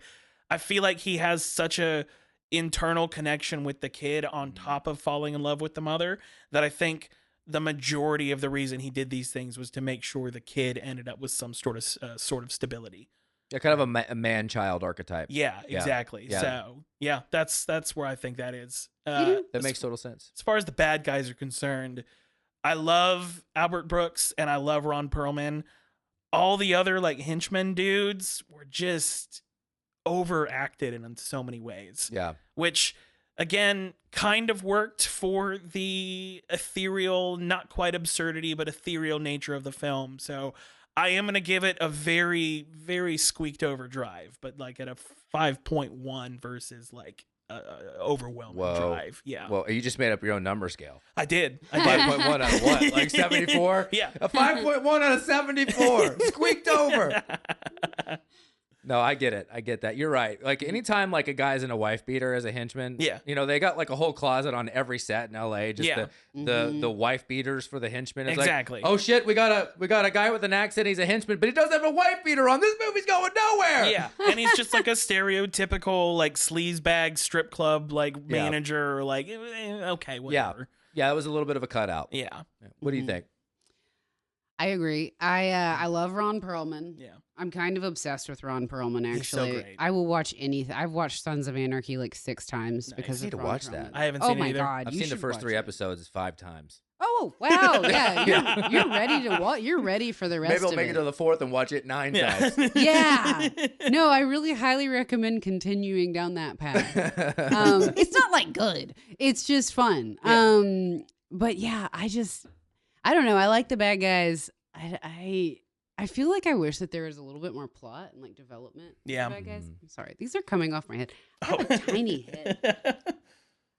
I feel like he has such a internal connection with the kid on top of falling in love with the mother that I think the majority of the reason he did these things was to make sure the kid ended up with some sort of stability. Yeah, kind of a man-child archetype. Yeah, Yeah. exactly. Yeah. So yeah, that's where I think that is. That makes total sense. As far as the bad guys are concerned, I love Albert Brooks and I love Ron Perlman. All the other like henchmen dudes were just overacted in so many ways. Yeah. Which again kind of worked for the ethereal, not quite absurdity, but ethereal nature of the film. So I am going to give it a very, very squeaked over drive, but like at a 5.1 versus like overwhelming drive. Yeah. Well, you just made up your own number scale. I did. 5.1 out of what? Like 74? Yeah. A 5.1 out of 74. Squeaked over. No, I get it. I get that. You're right. Like anytime like a guy's in a wife beater as a henchman, Yeah. you know, they got like a whole closet on every set in LA. Just Yeah. the wife beaters for the henchmen. It's Exactly. Like, oh shit, we got a guy with an accent. He's a henchman, but he doesn't have a wife beater on. This movie's going nowhere. Yeah, and he's just like a stereotypical like sleazebag strip club like Yeah. manager, or like okay, whatever. Yeah, that was a little bit of a cutout. Yeah, What do you think? I agree. I love Ron Perlman. yeah. I'm kind of obsessed with Ron Perlman, He's so actually. great. I will watch anything. I've watched Sons of Anarchy like 6 times Nice. because I need of to Ron watch that. Perlman. I haven't Oh seen it my either. god! I've you seen the should first watch 3 it. episodes 5 times. Oh wow! Yeah, you're ready to watch. You're ready for the rest Maybe I'll of make it to the 4th and watch it 9 Yeah. times. Yeah. No, I really highly recommend continuing down that path. It's not like good. It's just fun. Yeah. But yeah, I don't know. I like the bad guys. I feel like I wish that there was a little bit more plot and like development. Yeah. Bad guys. I'm sorry, these are coming off my head. I have a tiny head.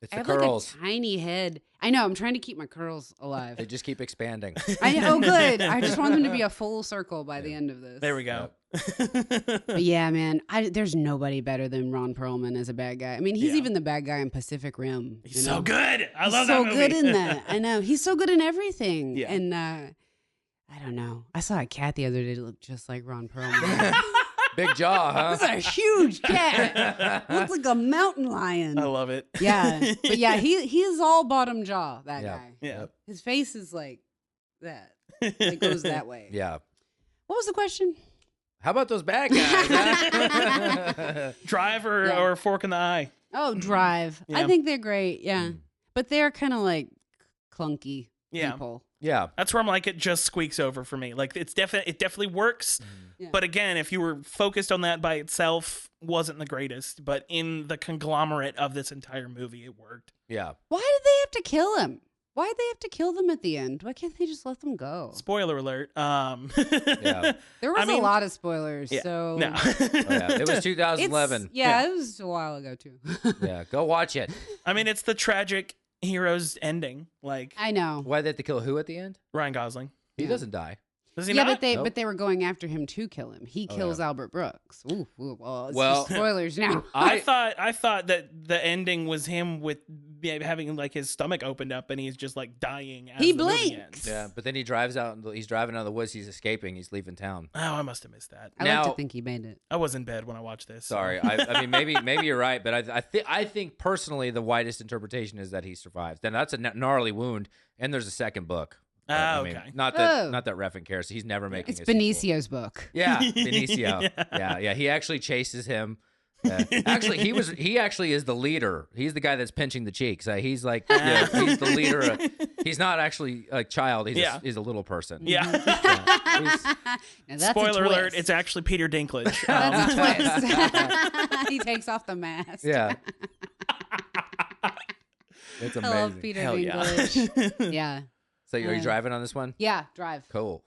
It's I the have curls. like a tiny head. I know. I'm trying to keep my curls alive. They just keep expanding. Oh, good. I just want them to be a full circle by the end of this. There we go. But yeah, man, there's nobody better than Ron Perlman as a bad guy. I mean, he's even the bad guy in Pacific Rim. He's so good. I love He's that so movie. good in that. I know. He's so good in everything. Yeah. And I don't know. I saw a cat the other day that looked just like Ron Perlman. Big jaw, huh? It's a huge cat. Looks like a mountain lion. I love it. Yeah. But yeah, he is all bottom jaw, that Yeah. guy. Yeah. His face is like that. It goes that way. Yeah. What was the question? How about those bad guys? Huh? Drive or Fork in the Eye. Oh, Drive. Yeah. I think they're great. Yeah. But they're kind of like clunky people. Yeah. That's where I'm like, it just squeaks over for me. Like it definitely works. Yeah. But again, if you were focused on that by itself, wasn't the greatest. But in the conglomerate of this entire movie, it worked. Yeah. Why did they have to kill him? Why did they have to kill them at the end? Why can't they just let them go? Spoiler alert. Yeah. There was a lot of spoilers, Yeah. so No. Oh, yeah. It was 2011. it was a while ago too. Yeah. Go watch it. I mean, it's the tragic hero's ending. Like I know. Why they have to kill who at the end? Ryan Gosling. He Yeah. doesn't die. Does he Yeah, not? but they were going after him to kill him. He kills Albert Brooks. Ooh, well, it's just spoilers now. I thought that the ending was him with having like his stomach opened up and he's just like dying. As He the movie blinks. ends. Yeah. But then he drives out. He's driving out of the woods. He's escaping. He's leaving town. Oh, I must have missed that. I Now- like to think he made it. I was in bed when I watched this. so- Sorry. I mean, maybe you're right, but I think personally the widest interpretation is that he survives. Then that's a gnarly wound, and there's a second book. But, I mean, okay. not that Refn cares. He's never making. It's a sequel. Benicio's book. Yeah, Benicio. Yeah. He actually chases him. Actually, he actually is the leader. He's the guy that's pinching the cheeks. He's like, he's the leader. He's not actually a child. He's a little person. Yeah. Now, that's a Spoiler alert, twist. it's actually Peter Dinklage. That's a twist. He takes off the mask. Yeah. It's I love amazing. Peter Hell yeah. Dinklage. Yeah. So are you driving on this one? Yeah, Drive. Cool.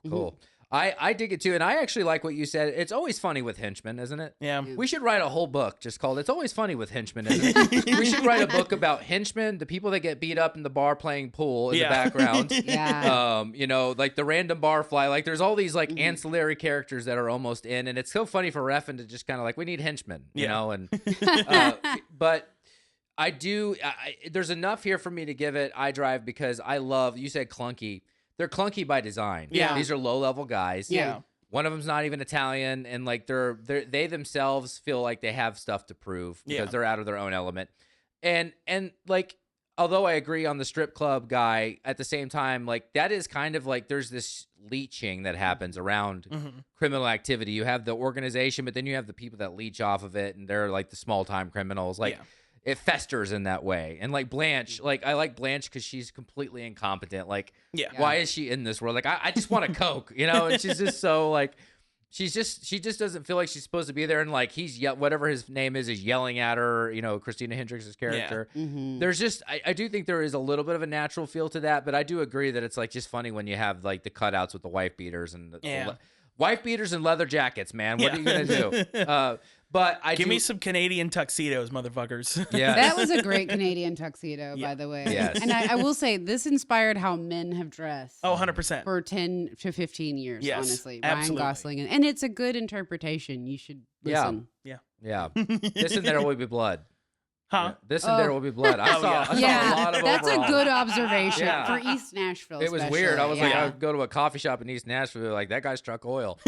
I dig it too, and I actually like what you said. It's always funny with henchmen, isn't it? Yeah. We should write a whole book just called "It's Always Funny with Henchmen." Isn't it? We should write a book about henchmen, the people that get beat up in the bar playing pool in the background. Yeah. Like the random barfly. Like there's all these like ancillary characters that are almost in, and it's so funny for Refn to just kind of like we need henchmen, you know. And but I do. There's enough here for me to give it iDrive because I love. You said clunky. They're clunky by design. Yeah. These are low-level guys. Yeah. One of them's not even Italian, and like they themselves feel like they have stuff to prove because they're out of their own element. And like, although I agree on the strip club guy, at the same time, like that is kind of like there's this leeching that happens around criminal activity. You have the organization, but then you have the people that leech off of it, and they're like the small-time criminals. Like. It festers in that way. And like Blanche, like I like Blanche because she's completely incompetent. Like, why is she in this world? Like, I just want a Coke, you know? And she's just so like, she just doesn't feel like she's supposed to be there. And like, whatever his name is yelling at her, you know, Christina Hendricks' character. Yeah. There's just, I do think there is a little bit of a natural feel to that, but I do agree that it's like just funny when you have like the cutouts with the wife beaters and wife beaters and leather jackets, man. What are you going to do? But Give me some Canadian tuxedos, motherfuckers. Yeah, That was a great Canadian tuxedo, by the way. Yes. And I will say, this inspired how men have dressed. Oh, 100%. For 10 to 15 years, Yes, honestly. absolutely. Ryan Gosling. And it's a good interpretation. You should listen. Yeah. This and There Will Be Blood. Huh? Yeah. This and There Will Be Blood. I saw a lot of that's overall. a good observation Yeah. for East Nashville. It was especially. weird. I was like, Yeah. I would go to a coffee shop in East Nashville, like that guy struck oil.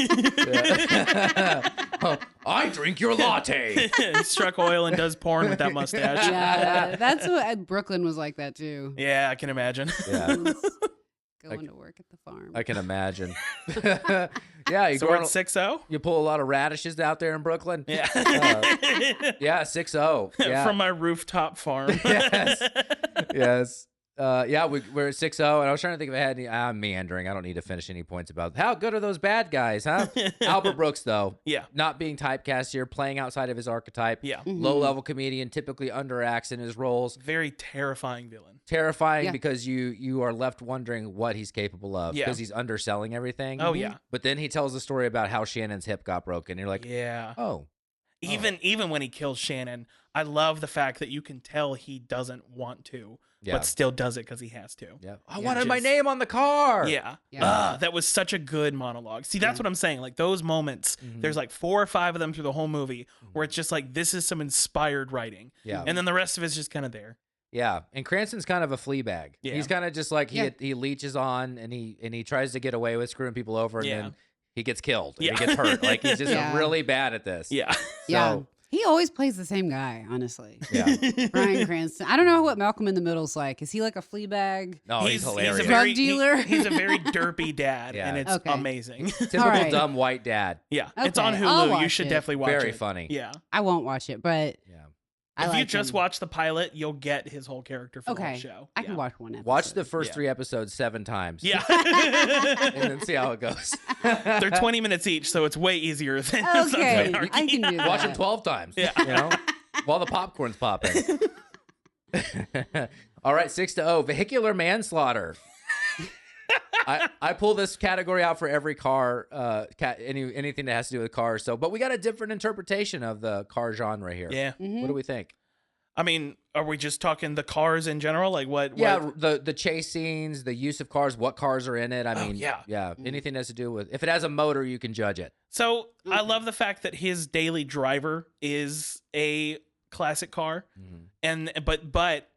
I drink your latte. Struck oil and does porn with that mustache. Yeah, that's what Brooklyn was like that too. Yeah, I can imagine. Yeah, Going to work at the farm. I can imagine. Yeah, you So go we're on, at 6-0? you pull a lot of radishes out there in Brooklyn. Yeah. Yeah, 6-0. Yeah. From my rooftop farm. Yes. Yeah, we're at 6-0, and I was trying to think if I had any. I'm meandering. I don't need to finish any points about how good are those bad guys, huh? Albert Brooks, though, Yeah. not being typecast here, playing outside of his archetype. Yeah. Low-level comedian, typically underacts in his roles. Very terrifying villain. Terrifying because you are left wondering what he's capable of because he's underselling everything. Oh, yeah. But then he tells the story about how Shannon's hip got broken. You're like, yeah. oh. Even when he kills Shannon, I love the fact that you can tell he doesn't want to, but still does it because he has to. Yeah. I wanted my name on the car. Yeah. That was such a good monologue. See, that's what I'm saying. Like those moments, there's like 4 or 5 of them through the whole movie where it's just like, this is some inspired writing. Yeah. And then the rest of it's just kind of there. Yeah, and Cranston's kind of a flea bag. Yeah. He's kind of just like he leeches on and he tries to get away with screwing people over and then he gets killed and he gets hurt. Like he's just really bad at this. Yeah. So, He always plays the same guy, honestly. Yeah. Bryan Cranston. I don't know what Malcolm in the Middle's like. Is he like a flea bag? No, he's hilarious. He's a Drug dealer? He's a very derpy dad, and it's amazing. Typical dumb white dad. Yeah. Okay, It's on I'll Hulu. You watch should it. definitely watch it. Very funny. Yeah. I won't watch it, but I If you like just him. watch the pilot, you'll get his whole character for the whole show. I can watch one episode. Watch the first 3 episodes 7 times. Yeah. And then see how it goes. They're 20 minutes each, so it's way easier than Sons of Okay, Anarchy. I can do that. Watch them 12 times. Yeah. You know? While the popcorn's popping. All right, 6-0. Vehicular manslaughter. I pull this category out for every car, anything that has to do with cars. But we got a different interpretation of the car genre here. Yeah. What do we think? I mean, are we just talking the cars in general? Like what? Yeah, the chase scenes, the use of cars, what cars are in it. I mean, yeah. anything that has to do with, if it has a motor, you can judge it. So I love the fact that his daily driver is a classic car, but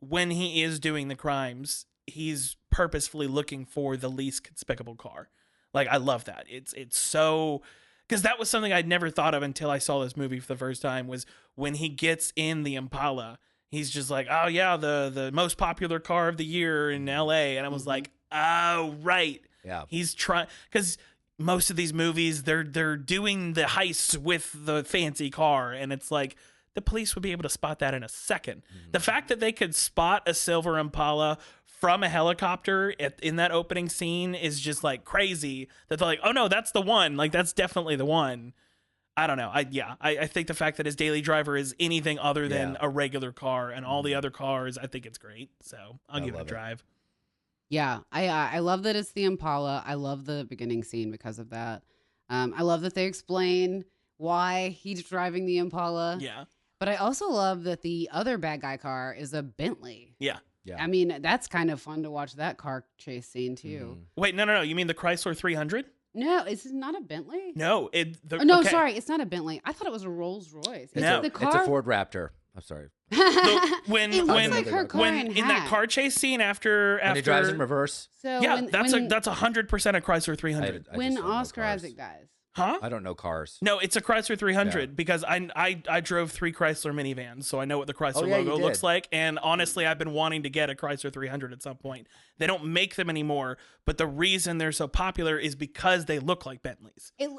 when he is doing the crimes, he's purposefully looking for the least despicable car. Like I love that. It's so. Because that was something I'd never thought of until I saw this movie for the first time, was when he gets in the Impala, he's just like, oh, yeah, the most popular car of the year in L.A. And I was like, oh, right. Yeah. He's trying, because most of these movies, they're doing the heists with the fancy car. And it's like, the police would be able to spot that in a second. The fact that they could spot a silver Impala from a helicopter in that opening scene is just like crazy, that they're like, oh no, that's the one. Like that's definitely the one. I don't know. I think the fact that his daily driver is anything other than a regular car and all the other cars, I think it's great. So I'll give it a drive. Yeah, I love that it's the Impala. I love the beginning scene because of that. I love that they explain why he's driving the Impala. Yeah. But I also love that the other bad guy car is a Bentley. Yeah. Yeah. I mean, that's kind of fun to watch that car chase scene too. Wait, no. You mean the Chrysler 300? No, it's not a Bentley. No, sorry, it's not a Bentley. I thought it was a Rolls Royce. It's No. the car. It's a Ford Raptor. I'm sorry. It looks like her car in that car chase scene after When he drives in reverse. So yeah, when, that's when, 100% a Chrysler 300. I when just don't know Oscar cars. Isaac dies. Huh? I don't know cars. No, it's a Chrysler 300 because I drove 3 Chrysler minivans, so I know what the Chrysler you logo did. looks like. And honestly, I've been wanting to get a Chrysler 300 at some point. They don't make them anymore, but the reason they're so popular is because they look like Bentleys. It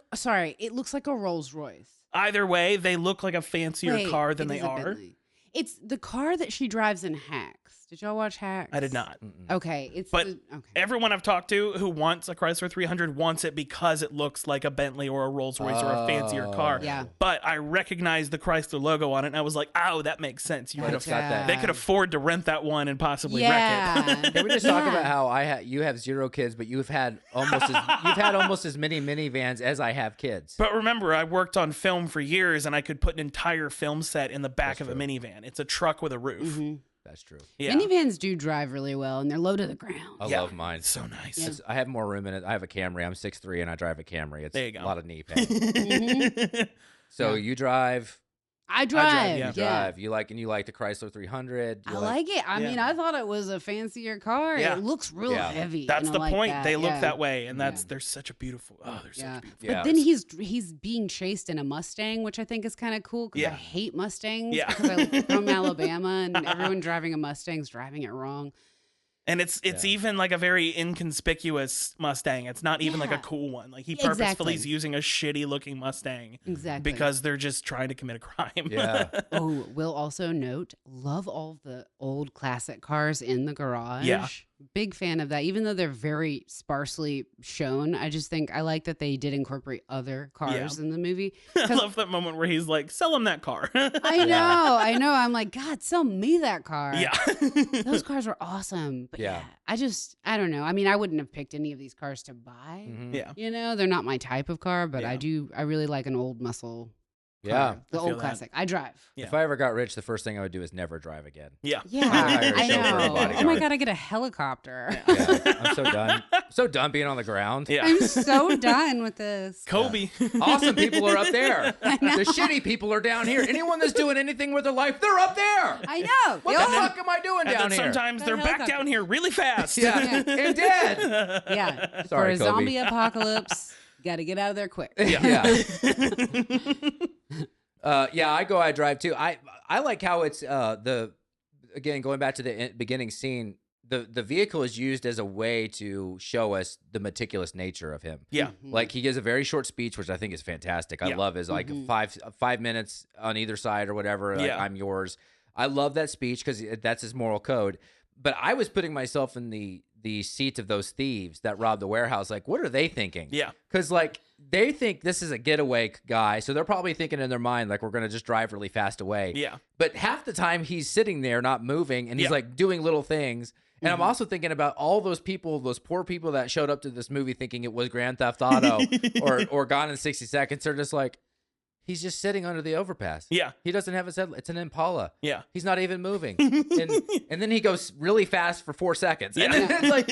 looks like a Rolls Royce. Either way, they look like a fancier car than it they is a are. Bentley. It's the car that she drives in Hacks. Did y'all watch Hacks? I did not. Okay, But everyone I've talked to who wants a Chrysler 300 wants it because it looks like a Bentley or a Rolls Royce or a fancier car. Yeah. But I recognized the Chrysler logo on it, and I was like, "Oh, that makes sense. But it's got that. They could afford to rent that one and possibly wreck it." Can we just talk about how you have 0 kids, but you've had almost as many minivans as I have kids. But remember, I worked on film for years, and I could put an entire film set in the back of a minivan. It's a truck with a roof. That's true. Yeah. Minivans do drive really well, and they're low to the ground. I love mine. It's so nice. I have more room in it. I have a Camry. I'm 6'3", and I drive a Camry. It's There you go. a lot of knee pain. So you drive. I drive. You drive. You like the Chrysler 300. I like it. I mean, I thought it was a fancier car. Yeah. It looks real heavy. That's and I the like point. that. They look that way, and they're such a beautiful. Oh, they're such beautiful. But then he's being chased in a Mustang, which I think is kind of cool because I hate Mustangs. Yeah. Because I'm from Alabama, and everyone driving a Mustang's driving it wrong. And it's even like a very inconspicuous Mustang. It's not even like a cool one. Like he purposefully is using a shitty looking Mustang. Exactly. Because they're just trying to commit a crime. Yeah. Oh, we'll also note, love all the old classic cars in the garage. Yeah. Big fan of that. Even though they're very sparsely shown, I just think I like that they did incorporate other cars in the movie. I love that moment where he's like, sell him that car. I know. I'm like, God, sell me that car. Yeah. Those cars were awesome. But I don't know. I mean, I wouldn't have picked any of these cars to buy. Mhm. Yeah. You know, they're not my type of car, but I really like an old muscle car. The old classic. I drive. Yeah. If I ever got rich, the first thing I would do is never drive again. Yeah. Yeah, hire a I chauffeur and know. bodyguard. Oh my God, I get a helicopter. Yeah, I'm so done. So done being on the ground. Yeah. I'm so done with this. Kobe. Awesome people are up there. I know. The shitty people are down here. Anyone that's doing anything with their life, they're up there. I know. What the fuck am I doing And down then here? sometimes The they're back helicopter. down here really fast. Yeah, and dead. Yeah. Sorry, For a Kobe. zombie apocalypse, got to get out of there quick. Yeah. I drive too. I like how it's again going back to the beginning scene. The vehicle is used as a way to show us the meticulous nature of him. Yeah. Like he gives a very short speech, which I think is fantastic. I love his like 5 minutes on either side or whatever. Like, I'm yours. I love that speech because that's his moral code. But I was putting myself in the seat of those thieves that robbed the warehouse. Like, what are they thinking? Yeah. Because like they think this is a getaway guy, so they're probably thinking in their mind like we're gonna just drive really fast away. Yeah. But half the time he's sitting there not moving, and he's like doing little things. And I'm also thinking about all those people, those poor people that showed up to this movie thinking it was Grand Theft Auto or Gone in 60 Seconds. They're just like, he's just sitting under the overpass. Yeah. He doesn't have his head. It's an Impala. Yeah. He's not even moving. and then he goes really fast for 4 seconds. Yeah. And it's like,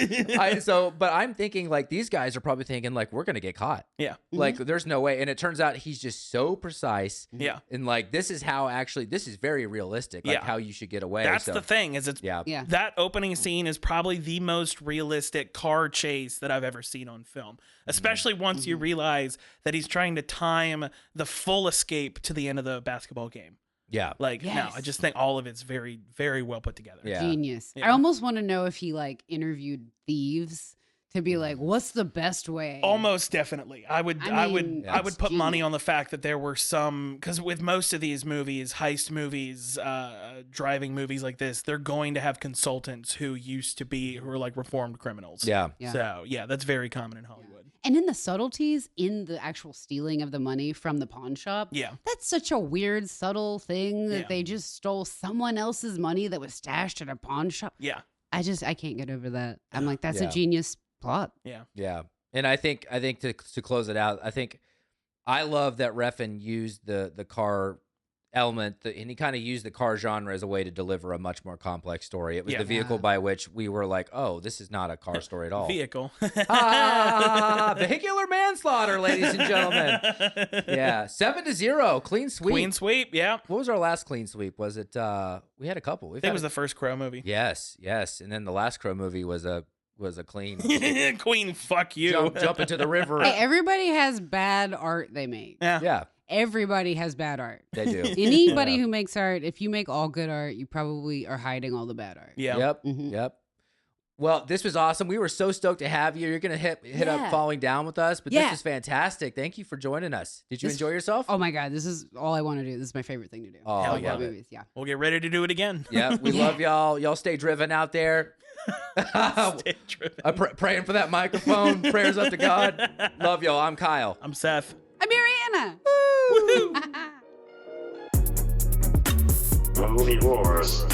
but I'm thinking like these guys are probably thinking like, we're going to get caught. Yeah. Like there's no way. And it turns out he's just so precise. Yeah. And like, this is very realistic. Like how you should get away. That's so, the thing is that opening scene is probably the most realistic car chase that I've ever seen on film, especially once you realize that he's trying to time the full escape to the end of the basketball game. Yeah. Like, no, I just think all of it's very, very well put together. Yeah. Genius. Yeah. I almost want to know if he like interviewed thieves to be like, what's the best way? Almost definitely. I would put money on the fact that there were some, because with most of these movies, heist movies, driving movies like this, they're going to have consultants who are like reformed criminals. Yeah. So yeah, that's very common in Hollywood. And in the subtleties, in the actual stealing of the money from the pawn shop, that's such a weird, subtle thing that they just stole someone else's money that was stashed at a pawn shop. Yeah. I can't get over that. I'm like, that's a genius plot. Yeah. Yeah. And I think to close it out, I love that Refn used the car element, and he kind of used the car genre as a way to deliver a much more complex story. It was the vehicle by which we were like, oh, this is not a car story at all. Vehicle. Vehicular manslaughter, ladies and gentlemen. Yeah. 7-0. Clean sweep. Clean sweep. Yeah. What was our last clean sweep? Was it, we had a couple. I think it was the first Crow movie. Yes. And then the last Crow movie was a clean. Queen, fuck you. Jump into the river. Hey, everybody has bad art they make. Yeah. Everybody has bad art. They do. Anybody who makes art, if you make all good art, you probably are hiding all the bad art. Yeah. Yep. Yep. Well, this was awesome. We were so stoked to have you. You're going to hit up Falling Down with us, but this is fantastic. Thank you for joining us. Did you enjoy yourself? Oh my God, this is all I want to do. This is my favorite thing to do. Oh, I yeah. love movies. Yeah. We'll get ready to do it again. Yeah, we love y'all. Y'all stay driven out there. Stay driven. Praying for that microphone. Prayers up to God. Love y'all. I'm Kyle. I'm Seth. I'm Marianna. Woohoo! Movie Wars.